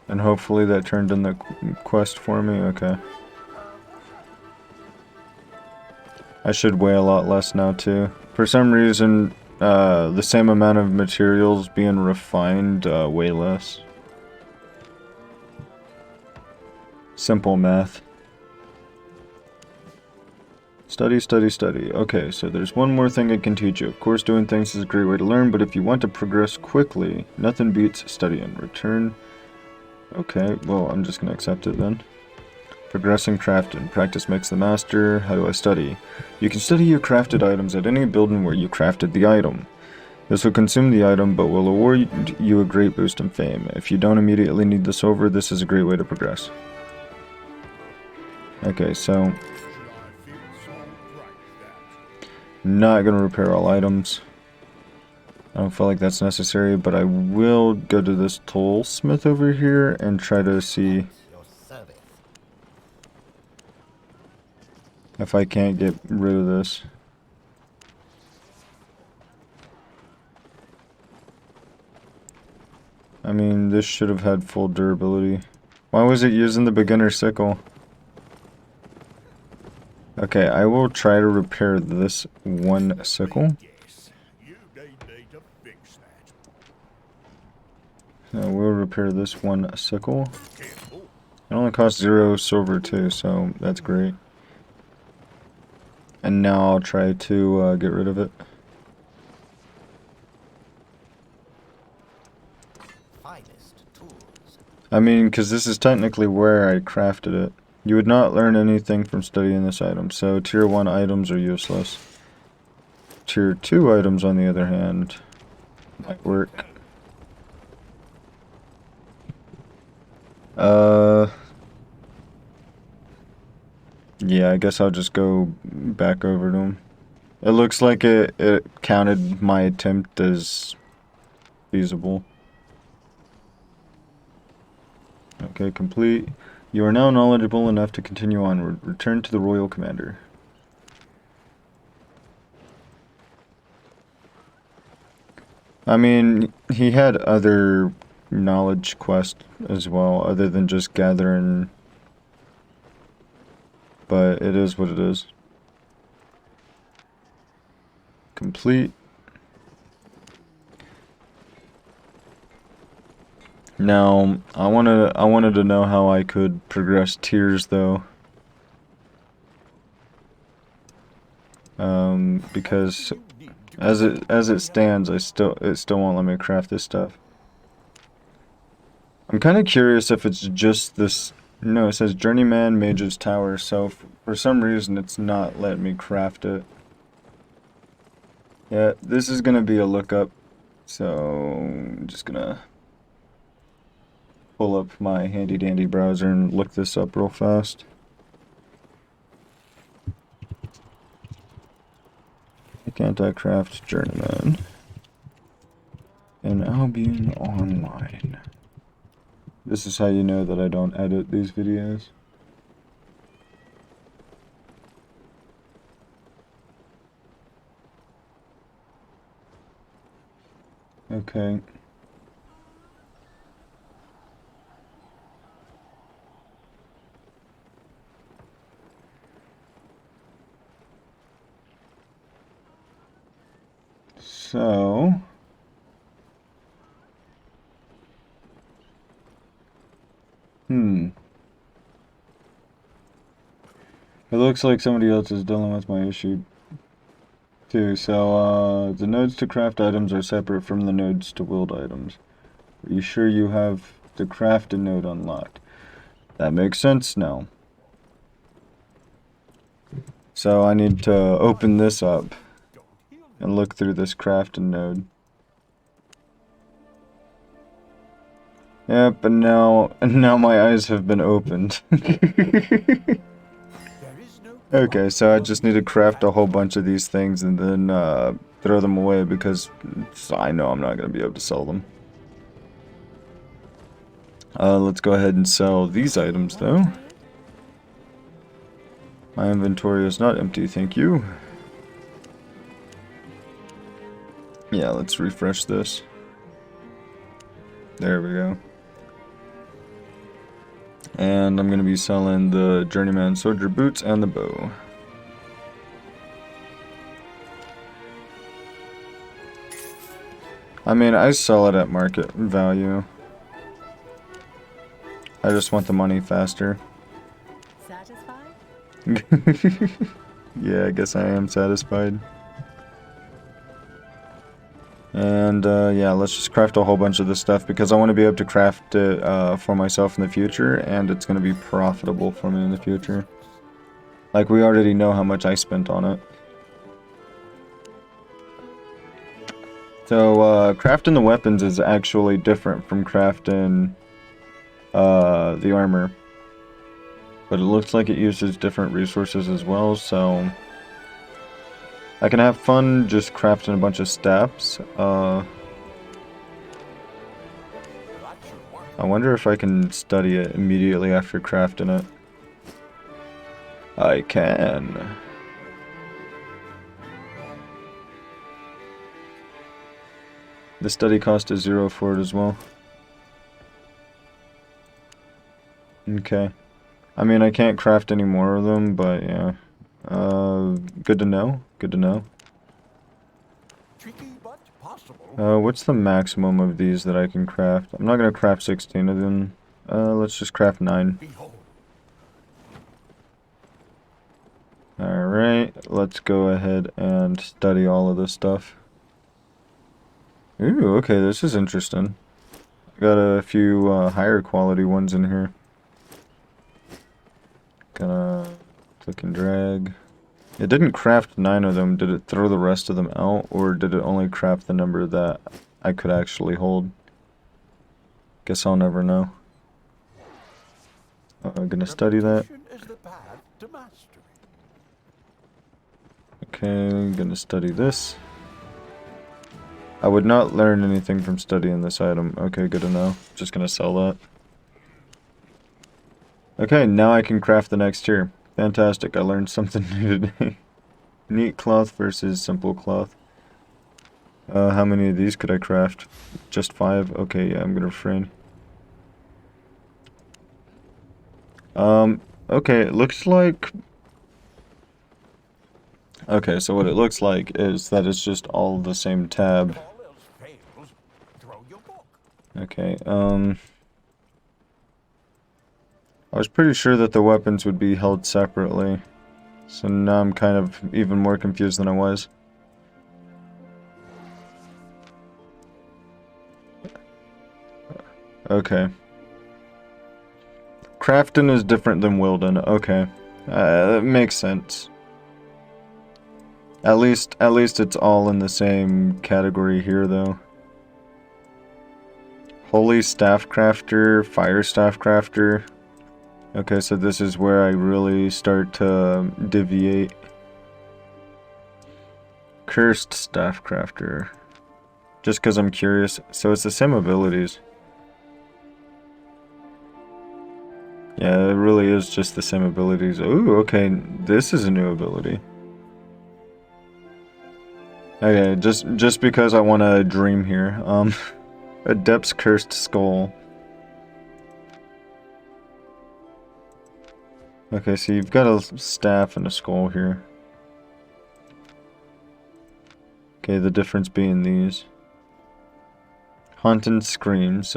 And hopefully that turned in the quest for me. Okay. I should weigh a lot less now too. For some reason, the same amount of materials being refined weigh less. Simple math. Study, study, study. Okay, so there's one more thing I can teach you. Of course, doing things is a great way to learn, but if you want to progress quickly, nothing beats studying. Return. Okay, well, I'm just going to accept it then. Progressing crafting. Practice makes the master. How do I study? You can study your crafted items at any building where you crafted the item. This will consume the item, but will award you a great boost in fame. If you don't immediately need the silver, this is a great way to progress. Okay, so not gonna repair all items. I don't feel like that's necessary, but I will go to this toolsmith over here and try to see if I can't get rid of this. I mean, this should have had full durability. Why was it using the beginner sickle? Okay, I will try to repair this one sickle. So we'll repair this one sickle. It only costs 0 silver too, so that's great. And now I'll try to get rid of it. I mean, because this is technically where I crafted it. You would not learn anything from studying this item, so tier 1 items are useless. Tier 2 items, on the other hand, might work. Yeah, I guess I'll just go back over to them. It looks like it counted my attempt as feasible. Okay, complete. You are now knowledgeable enough to continue onward. Return to the Royal Commander. I mean, he had other knowledge quests as well, other than just gathering. But it is what it is. Complete. Now, I wanted to know how I could progress tiers though. Because as it stands, it still won't let me craft this stuff. I'm kind of curious if it's just this. No, it says Journeyman, Mage's Tower, so for some reason it's not letting me craft it. Yeah, this is gonna be a lookup, so I'm just gonna pull up my handy dandy browser and look this up real fast. Why can't I craft Journeyman in Albion Online? This is how you know that I don't edit these videos. Okay. So it looks like somebody else is dealing with my issue too. So the nodes to craft items are separate from the nodes to wield items. Are you sure you have the crafted node unlocked? That makes sense now. So I need to open this up and look through this crafted node. Yep, and now my eyes have been opened. Okay, so I just need to craft a whole bunch of these things and then throw them away because I know I'm not going to be able to sell them. Let's go ahead and sell these items though. My inventory is not empty, thank you. Yeah, let's refresh this. There we go. And I'm going to be selling the Journeyman soldier boots and the bow. I mean, I sell it at market value. I just want the money faster. Satisfied? Yeah, I guess I am satisfied. And yeah, let's just craft a whole bunch of this stuff because I want to be able to craft it for myself in the future, and it's going to be profitable for me in the future. Like, we already know how much I spent on it. So, crafting the weapons is actually different from crafting the armor. But it looks like it uses different resources as well, so I can have fun just crafting a bunch of steps. That should work. I wonder if I can study it immediately after crafting it. I can. The study cost is 0 for it as well. Okay. I mean, I can't craft any more of them, but yeah. Good to know. Good to know. Tricky but possible. What's the maximum of these that I can craft? I'm not gonna craft 16 of them. Let's just craft 9. Behold. Alright, let's go ahead and study all of this stuff. Ooh, okay, this is interesting. Got a few higher quality ones in here. Gonna click and drag. It didn't craft 9 of them. Did it throw the rest of them out, or did it only craft the number that I could actually hold? Guess I'll never know. I'm gonna study that. Repetition is the path to mastery. Okay, gonna study this. I would not learn anything from studying this item. Okay, good to know. Just gonna sell that. Okay, now I can craft the next tier. Fantastic, I learned something new today. Neat cloth versus simple cloth. How many of these could I craft? Just 5? Okay, yeah, I'm gonna refrain. Okay, it looks like... Okay, so what it looks like is that it's just all the same tab. If all else fails, throw your book. Okay, I was pretty sure that the weapons would be held separately. So now I'm kind of even more confused than I was. Okay. Crafting is different than wielding. Okay. That makes sense. At least it's all in the same category here, though. Holy Staff Crafter, Fire Staff Crafter. Okay, so this is where I really start to deviate. Cursed Staff Crafter. Just because I'm curious. So it's the same abilities. Yeah, it really is just the same abilities. Ooh, okay, this is a new ability. Okay, just because I want to dream here. Adept's Cursed Skull. Okay, so you've got a staff and a skull here. Okay, the difference being these. Haunted Screams.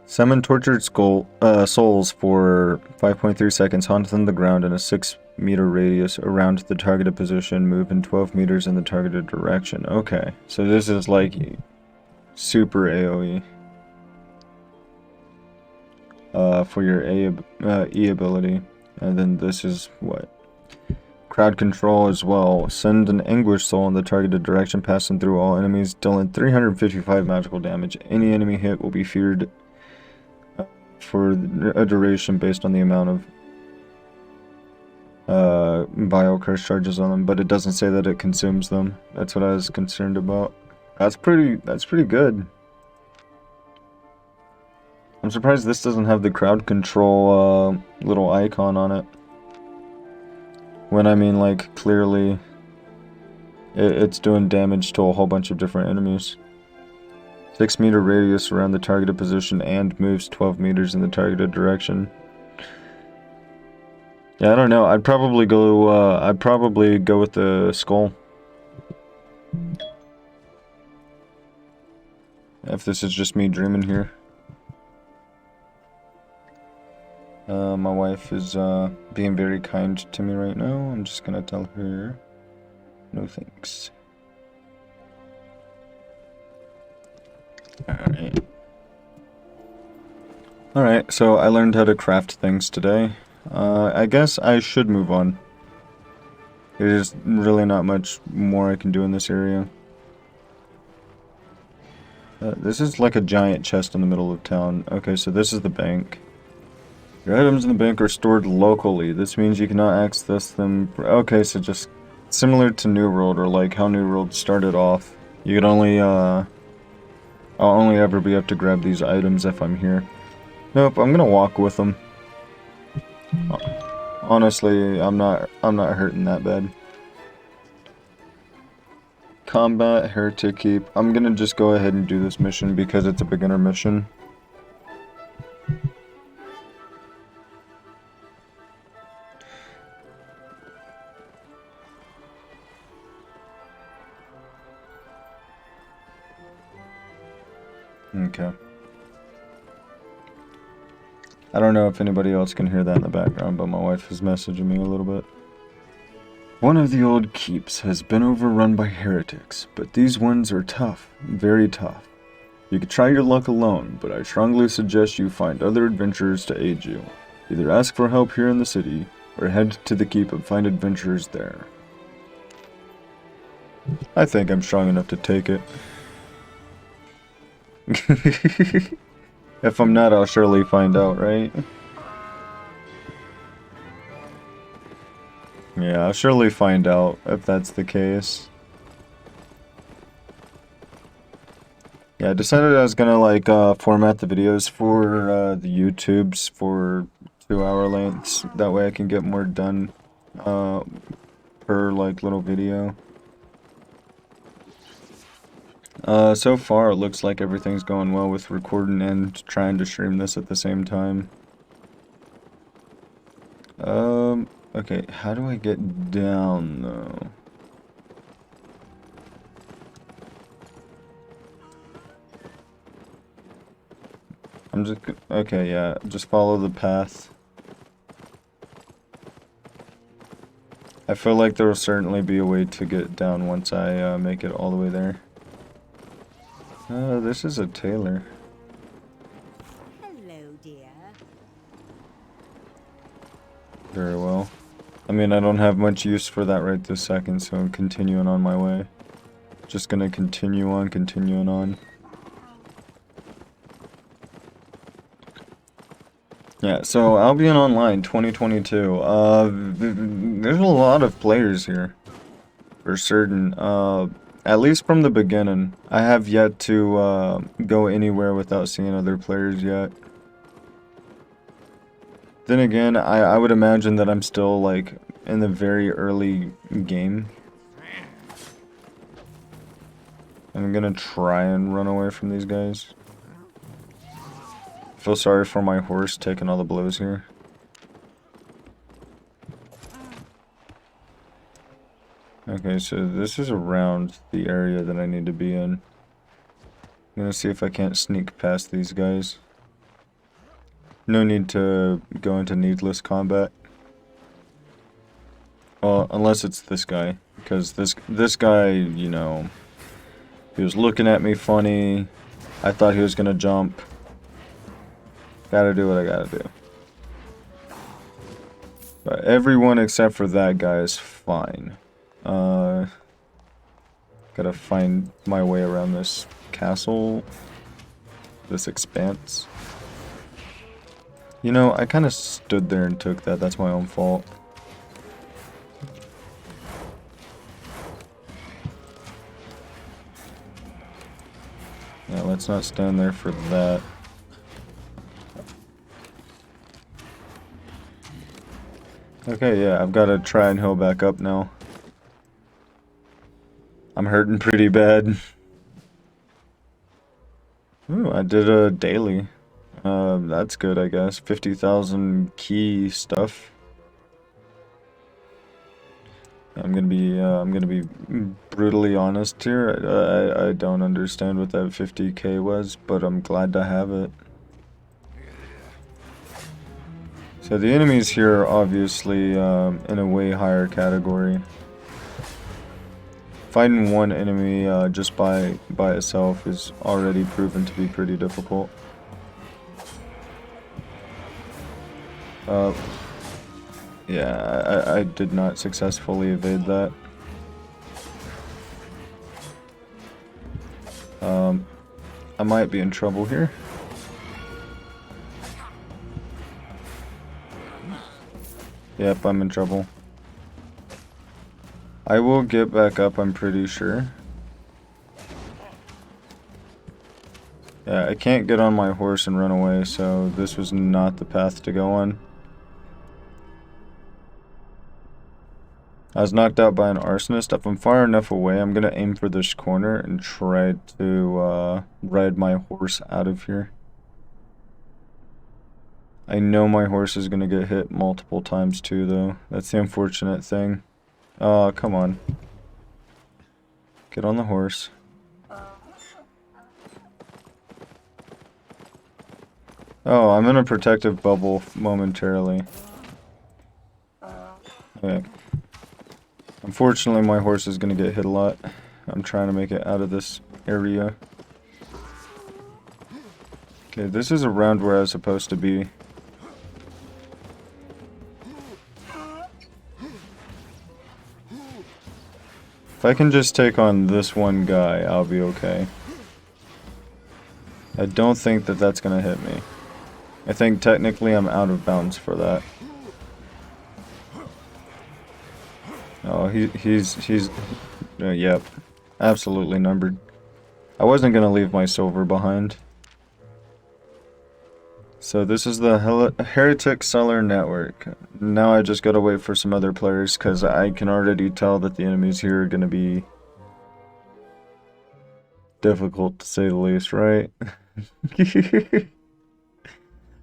Summon tortured souls for 5.3 seconds. Haunt them the ground in a 6-meter radius around the targeted position. Move in 12 meters in the targeted direction. Okay, so this is like super AoE. For your E ability. And then this is what? Crowd control as well. Send an anguished soul in the targeted direction, passing through all enemies, dealing 355 magical damage. Any enemy hit will be feared for a duration based on the amount of vile curse charges on them, but it doesn't say that it consumes them. That's what I was concerned about. That's pretty good. I'm surprised this doesn't have the crowd control little icon on it. When I mean, like, clearly it's doing damage to a whole bunch of different enemies. 6-meter radius around the targeted position and moves 12 meters in the targeted direction. Yeah, I don't know. I'd probably go with the skull. If this is just me dreaming here. My wife is being very kind to me right now. I'm just gonna tell her no thanks. Alright, so I learned how to craft things today. I guess I should move on. There's really not much more I can do in this area. This is like a giant chest in the middle of town. Okay, so this is the bank. Your items in the bank are stored locally. This means you cannot access them. Okay, so just similar to New World, or like how New World started off. You could only, I'll only ever be able to grab these items if I'm here. Nope, I'm gonna walk with them. Honestly, I'm not hurting that bad. Combat, Heretic Keep. I'm gonna just go ahead and do this mission because it's a beginner mission. Okay. I don't know if anybody else can hear that in the background, but my wife is messaging me a little bit. One of the old keeps has been overrun by heretics, but these ones are tough, very tough. You could try your luck alone, but I strongly suggest you find other adventurers to aid you. Either ask for help here in the city, or head to the keep and find adventurers there. I think I'm strong enough to take it. If I'm not, I'll surely find out, right? Yeah, I'll surely find out if that's the case. Yeah, I decided I was gonna like format the videos for the YouTubes for 2-hour lengths. That way I can get more done per like little video. So far it looks like everything's going well with recording and trying to stream this at the same time. Okay, how do I get down though? I'm just, okay, yeah, just follow the path. I feel like there will certainly be a way to get down once I make it all the way there. This is a tailor. Hello, dear. Very well. I mean, I don't have much use for that right this second, so I'm continuing on my way. Just gonna continue on, continuing on. Yeah, so Albion Online 2022. There's a lot of players here, for certain. At least from the beginning. I have yet to go anywhere without seeing other players yet. Then again, I would imagine that I'm still like in the very early game. I'm gonna try and run away from these guys. Feel sorry for my horse taking all the blows here. Okay, so this is around the area that I need to be in. I'm gonna see if I can't sneak past these guys. No need to go into needless combat. Well, unless it's this guy, because this guy, you know, he was looking at me funny. I thought he was gonna jump. Gotta do what I gotta do. But everyone except for that guy is fine. Gotta find my way around this castle, this expanse. You know, I kind of stood there and took that. That's my own fault. Yeah, let's not stand there for that. Okay, yeah, I've got to try and heal back up now. I'm hurting pretty bad. Ooh, I did a daily. That's good, I guess. 50,000 key stuff. I'm gonna be brutally honest here. I don't understand what that 50k was, but I'm glad to have it. So the enemies here are obviously in a way higher category. Fighting one enemy just by itself is already proven to be pretty difficult. Yeah, I did not successfully evade that. I might be in trouble here. Yep, I'm in trouble. I will get back up, I'm pretty sure. Yeah, I can't get on my horse and run away, so this was not the path to go on. I was knocked out by an Arsonist. If I'm far enough away, I'm going to aim for this corner and try to ride my horse out of here. I know my horse is going to get hit multiple times too, though. That's the unfortunate thing. Oh, come on. Get on the horse. Oh, I'm in a protective bubble momentarily. Okay. Unfortunately, my horse is going to get hit a lot. I'm trying to make it out of this area. Okay, this is around where I was supposed to be. If I can just take on this one guy, I'll be okay. I don't think that that's going to hit me. I think technically I'm out of bounds for that. Oh, he's yep, absolutely numbered. I wasn't gonna leave my silver behind. So this is the Heretic Seller Network. Now I just gotta wait for some other players, because I can already tell that the enemies here are gonna be difficult to say the least, right? Yeah,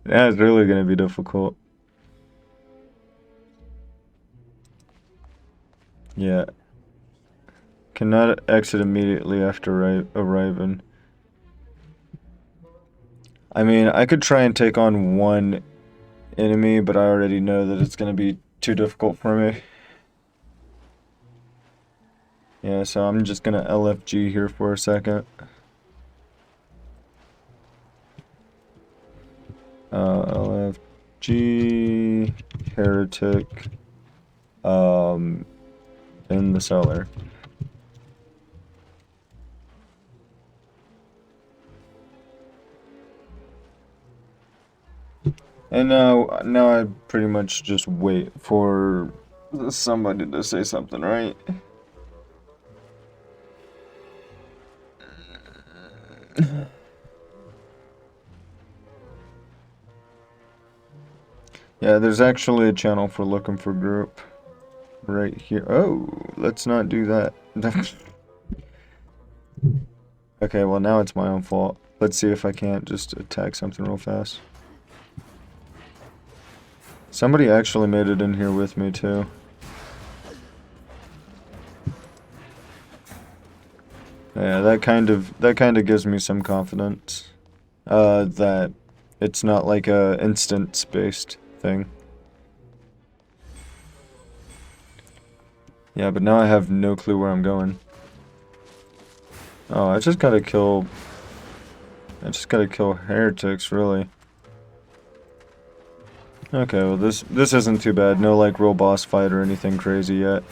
it's really gonna be difficult. Yeah. Cannot exit immediately after arriving. I mean, I could try and take on one enemy, but I already know that it's going to be too difficult for me. Yeah, so I'm just going to LFG here for a second. LFG, Heretic, in the cellar. And now I pretty much just wait for somebody to say something, right? Yeah, there's actually a channel for looking for group right here. Oh, let's not do that. Okay, well now it's my own fault. Let's see if I can't just attack something real fast. Somebody actually made it in here with me too. Yeah, that kind of gives me some confidence that it's not like a instance-based thing. Yeah, but now I have no clue where I'm going. Oh, I just gotta kill heretics, really. Okay, well this isn't too bad. No like real boss fight or anything crazy yet.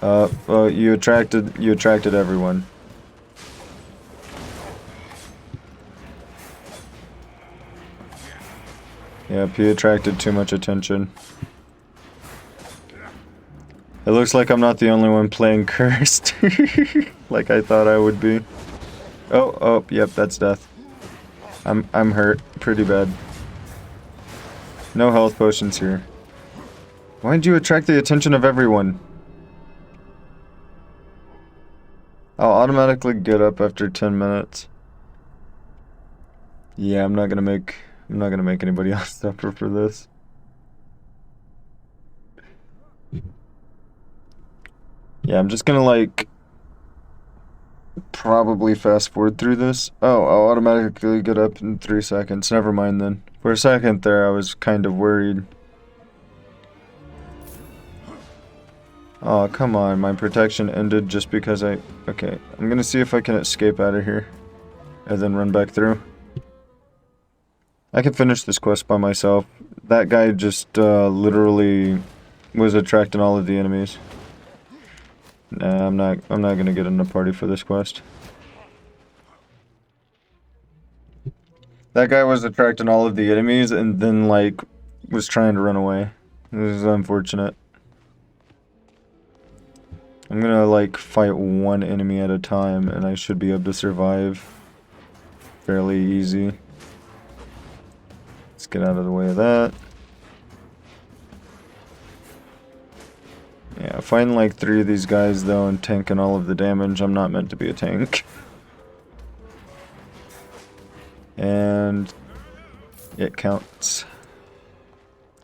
Well, you attracted everyone. Yep, he attracted too much attention. It looks like I'm not the only one playing cursed, like I thought I would be. Oh, yep, that's death. I'm hurt pretty bad. No health potions here. Why'd you attract the attention of everyone? I'll automatically get up after 10 minutes. Yeah, I'm not gonna make anybody else suffer for this. Yeah, I'm just gonna like probably fast forward through this. Oh, I'll automatically get up in 3 seconds. Never mind then. For a second there, I was kind of worried. Oh, come on. My protection ended just because I... Okay, I'm gonna see if I can escape out of here. And then run back through. I can finish this quest by myself. That guy just literally was attracting all of the enemies. Nah, I'm not gonna get in a party for this quest. That guy was attracting all of the enemies and then like was trying to run away. This is unfortunate. I'm gonna like fight one enemy at a time and I should be able to survive fairly easy. Let's get out of the way of that. Yeah, fighting like 3 of these guys though and tanking all of the damage. I'm not meant to be a tank. And it counts.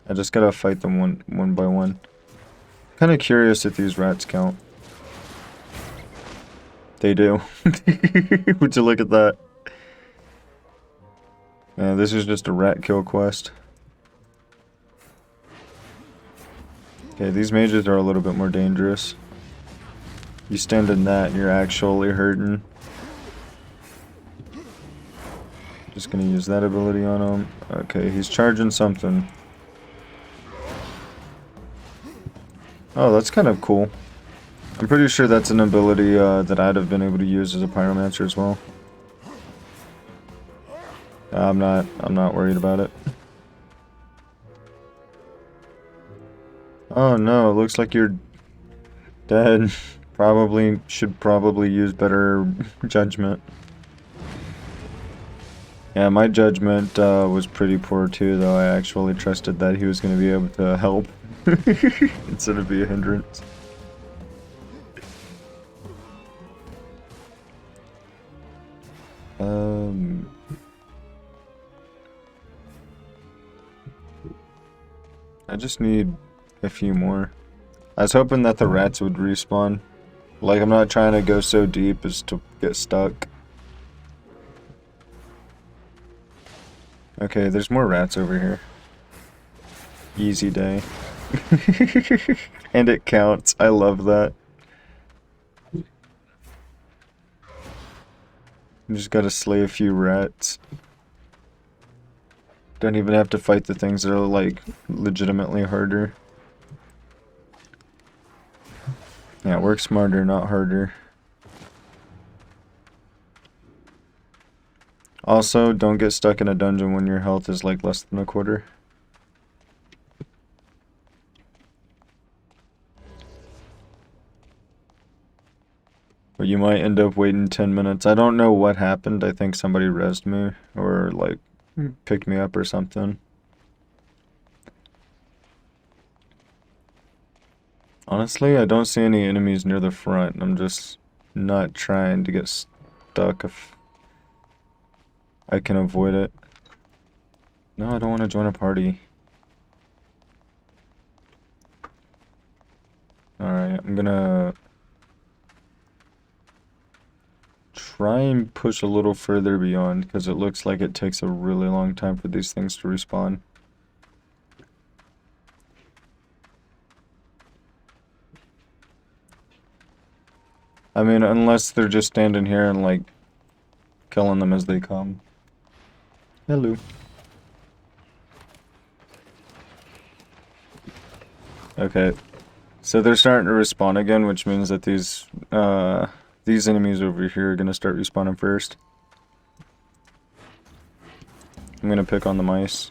I just gotta fight them one by one. Kinda curious if these rats count. They do. Would you look at that? Yeah, this is just a rat kill quest. Okay, these mages are a little bit more dangerous. You stand in that and you're actually hurting. Just gonna use that ability on him. Okay, he's charging something. Oh, that's kind of cool. I'm pretty sure that's an ability that I'd have been able to use as a pyromancer as well. I'm not worried about it. Oh no, it looks like you're dead. Should probably use better judgment. Yeah, my judgment was pretty poor too, though. I actually trusted that he was going to be able to help instead of be a hindrance. I just need a few more. I was hoping that the rats would respawn. Like, I'm not trying to go so deep as to get stuck. Okay, there's more rats over here. Easy day. And it counts. I love that. You just gotta slay a few rats. Don't even have to fight the things that are, like, legitimately harder. Yeah, work smarter, not harder. Also, don't get stuck in a dungeon when your health is, like, less than a quarter. Or you might end up waiting 10 minutes. I don't know what happened. I think somebody rezzed me, or, like, picked me up or something. Honestly, I don't see any enemies near the front. I'm just not trying to get stuck if I can avoid it. No, I don't want to join a party. Alright, I'm gonna try and push a little further beyond, because it looks like it takes a really long time for these things to respawn. I mean, unless they're just standing here and, like, killing them as they come. Hello. Okay. So they're starting to respawn again, which means that these enemies over here are gonna start respawning first. I'm gonna pick on the mice.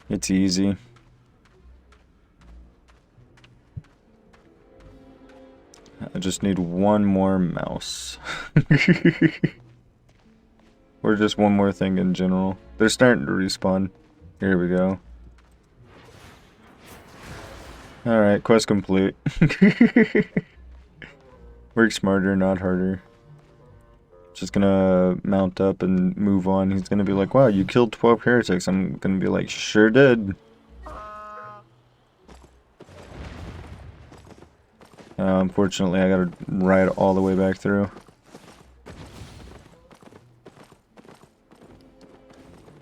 It's easy. I just need one more mouse. Or just one more thing in general. They're starting to respawn. Here we go. Alright, quest complete. Work smarter, not harder. Just gonna mount up and move on. He's gonna be like, wow, you killed 12 heretics. I'm gonna be like, sure did. Unfortunately, I gotta ride all the way back through.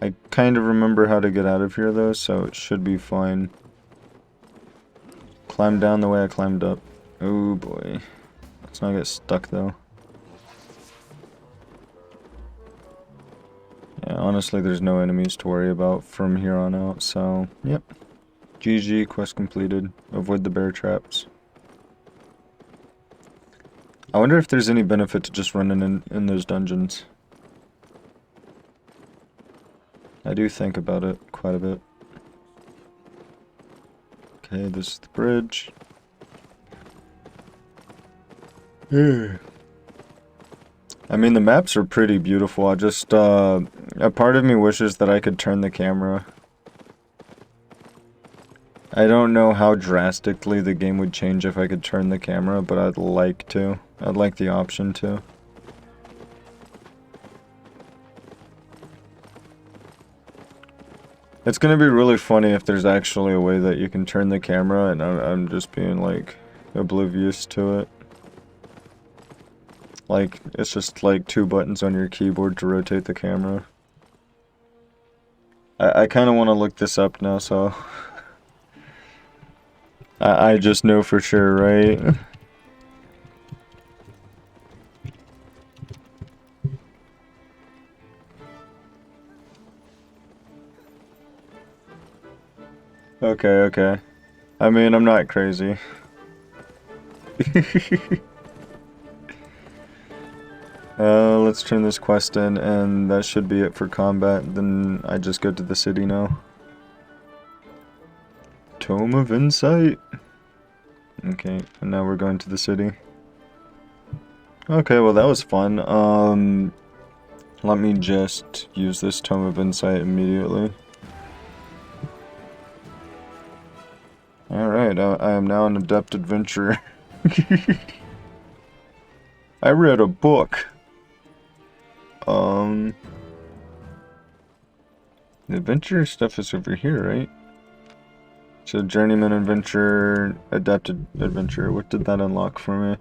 I kind of remember how to get out of here though, so it should be fine. Climb down the way I climbed up. Oh boy. Let's not get stuck though. Yeah, honestly, there's no enemies to worry about from here on out, so, yep. GG, quest completed. Avoid the bear traps. I wonder if there's any benefit to just running in those dungeons. I do think about it quite a bit. Okay, this is the bridge. I mean, the maps are pretty beautiful. I just, a part of me wishes that I could turn the camera. I don't know how drastically the game would change if I could turn the camera, but I'd like to. I'd like the option to. It's gonna be really funny if there's actually a way that you can turn the camera and I'm just being, like, oblivious to it. Like, it's just like 2 buttons on your keyboard to rotate the camera. I kind of want to look this up now, so... I just know for sure, right? Okay, okay. I mean, I'm not crazy. Let's turn this quest in, and that should be it for combat. Then I just go to the city now. Tome of Insight. Okay, and now we're going to the city. Okay, well that was fun. Let me just use this Tome of Insight immediately. Alright, I am now an adept adventurer. I read a book. The adventure stuff is over here, right? So Journeyman adventure, adapted adventure. What did that unlock for me?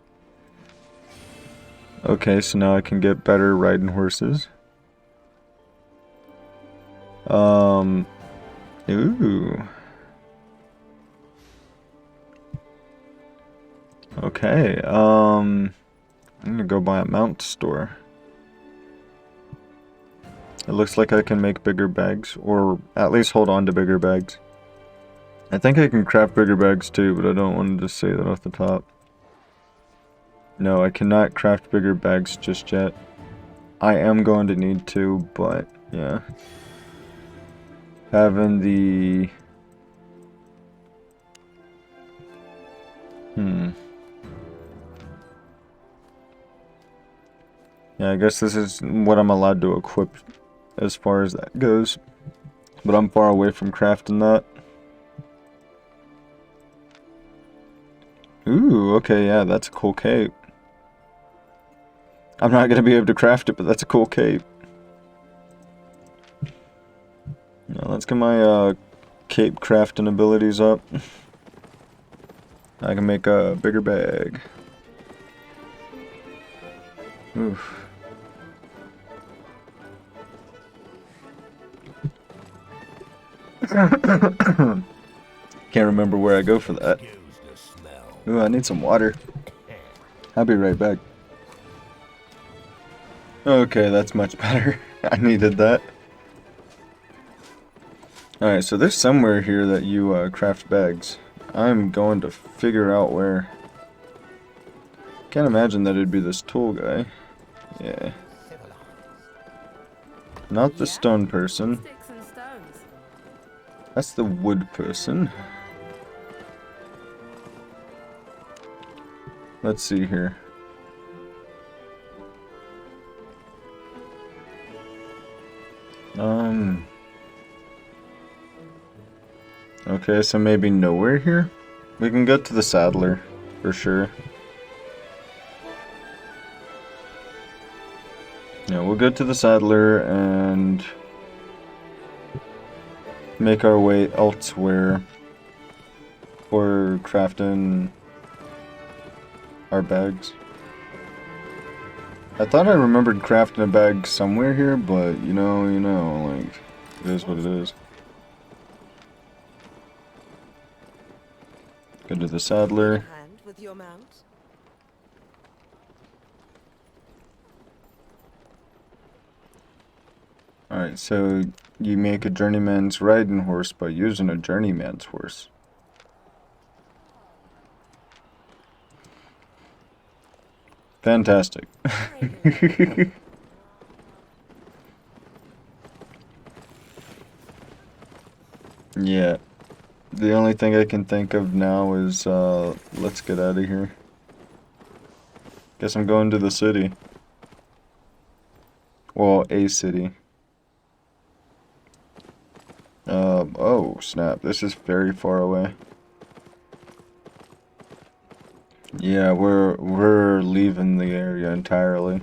Okay, so now I can get better riding horses. Ooh. Okay, I'm gonna go buy a mount store. It looks like I can make bigger bags, or at least hold on to bigger bags. I think I can craft bigger bags too, but I don't want to just say that off the top. No, I cannot craft bigger bags just yet. I am going to need to, but yeah. Having the... Yeah, I guess this is what I'm allowed to equip as far as that goes. But I'm far away from crafting that. Ooh, okay, yeah, that's a cool cape. I'm not gonna be able to craft it, but that's a cool cape. Now let's get my cape crafting abilities up. I can make a bigger bag. Oof. Can't remember where I go for that. Ooh, I need some water. I'll be right back. Okay, that's much better. I needed that. Alright, so there's somewhere here that you craft bags. I'm going to figure out where. Can't imagine that it'd be this tool guy. Yeah. Not the stone person. Sticks and stones. That's the wood person. Let's see here. Okay, so maybe nowhere here? We can go to the saddler, for sure. Yeah, we'll go to the saddler and make our way elsewhere for crafting our bags. I thought I remembered crafting a bag somewhere here, but you know, like, it is what it is. Go to the saddler. Hand with your mount? Alright, so you make a journeyman's riding horse by using a journeyman's horse. Fantastic. Yeah. The only thing I can think of now is, let's get out of here. Guess I'm going to the city. Well, a city. Oh, snap. This is very far away. Yeah, we're leaving the area entirely.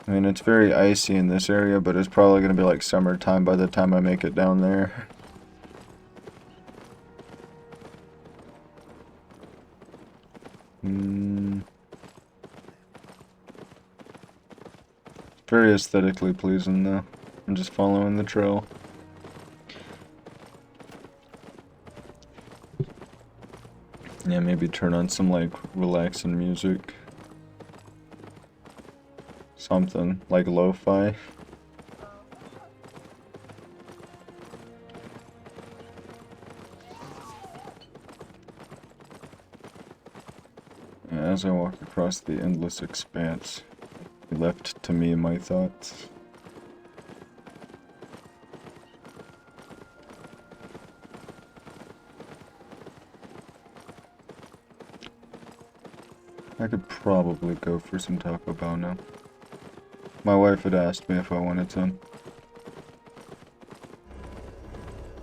I mean, it's very icy in this area, but it's probably going to be like summertime by the time I make it down there. Very aesthetically pleasing, though. I'm just following the trail. Yeah, maybe turn on some, like, relaxing music. Something, like lo-fi. Yeah, as I walk across the endless expanse, left to me my thoughts. I could probably go for some Taco Bell now. My wife had asked me if I wanted some.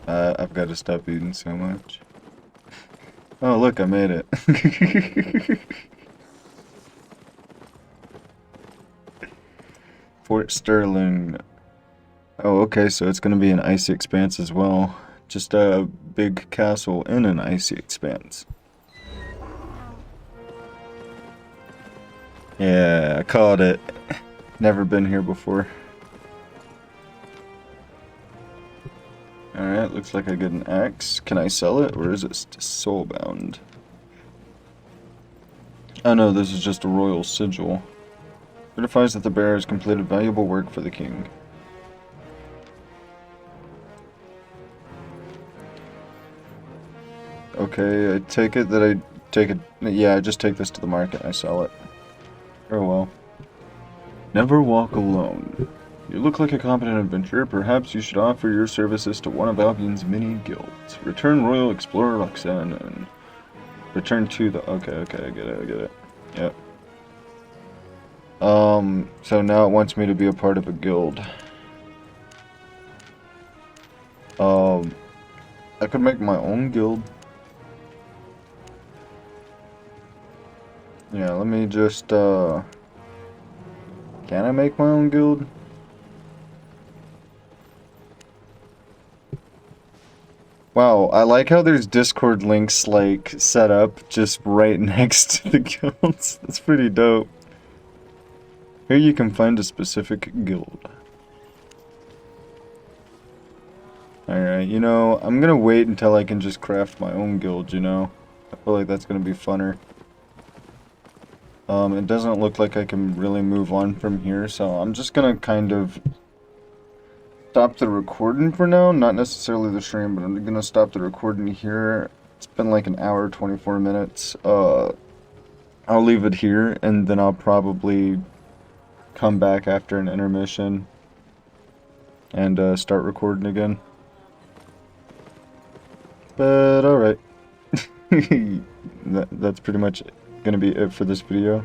I've got to stop eating so much. Oh, look, I made it. Fort Sterling. Oh, okay, so it's going to be an icy expanse as well. Just a big castle in an icy expanse. Yeah, I caught it. Never been here before. Alright, looks like I get an axe. Can I sell it, or is it soulbound? Oh no, this is just a royal sigil. Certifies that the bearer has completed valuable work for the king. Okay, I take it that I take it. Yeah, I just take this to the market and I sell it. Oh well. Never walk alone. You look like a competent adventurer. Perhaps you should offer your services to one of Albion's many guilds. Return Royal Explorer Roxanne and return to the... Okay, I get it. Yep. So now it wants me to be a part of a guild. I could make my own guild. Yeah, let me just, can I make my own guild? Wow, I like how there's Discord links, like, set up just right next to the guilds. That's pretty dope. Here you can find a specific guild. Alright, you know, I'm gonna wait until I can just craft my own guild, you know? I feel like that's gonna be funner. It doesn't look like I can really move on from here, so I'm just gonna kind of stop the recording for now. Not necessarily the stream, but I'm gonna stop the recording here. It's been like an hour, 24 minutes. I'll leave it here, and then I'll probably come back after an intermission and start recording again. But alright. That's pretty much gonna be it for this video.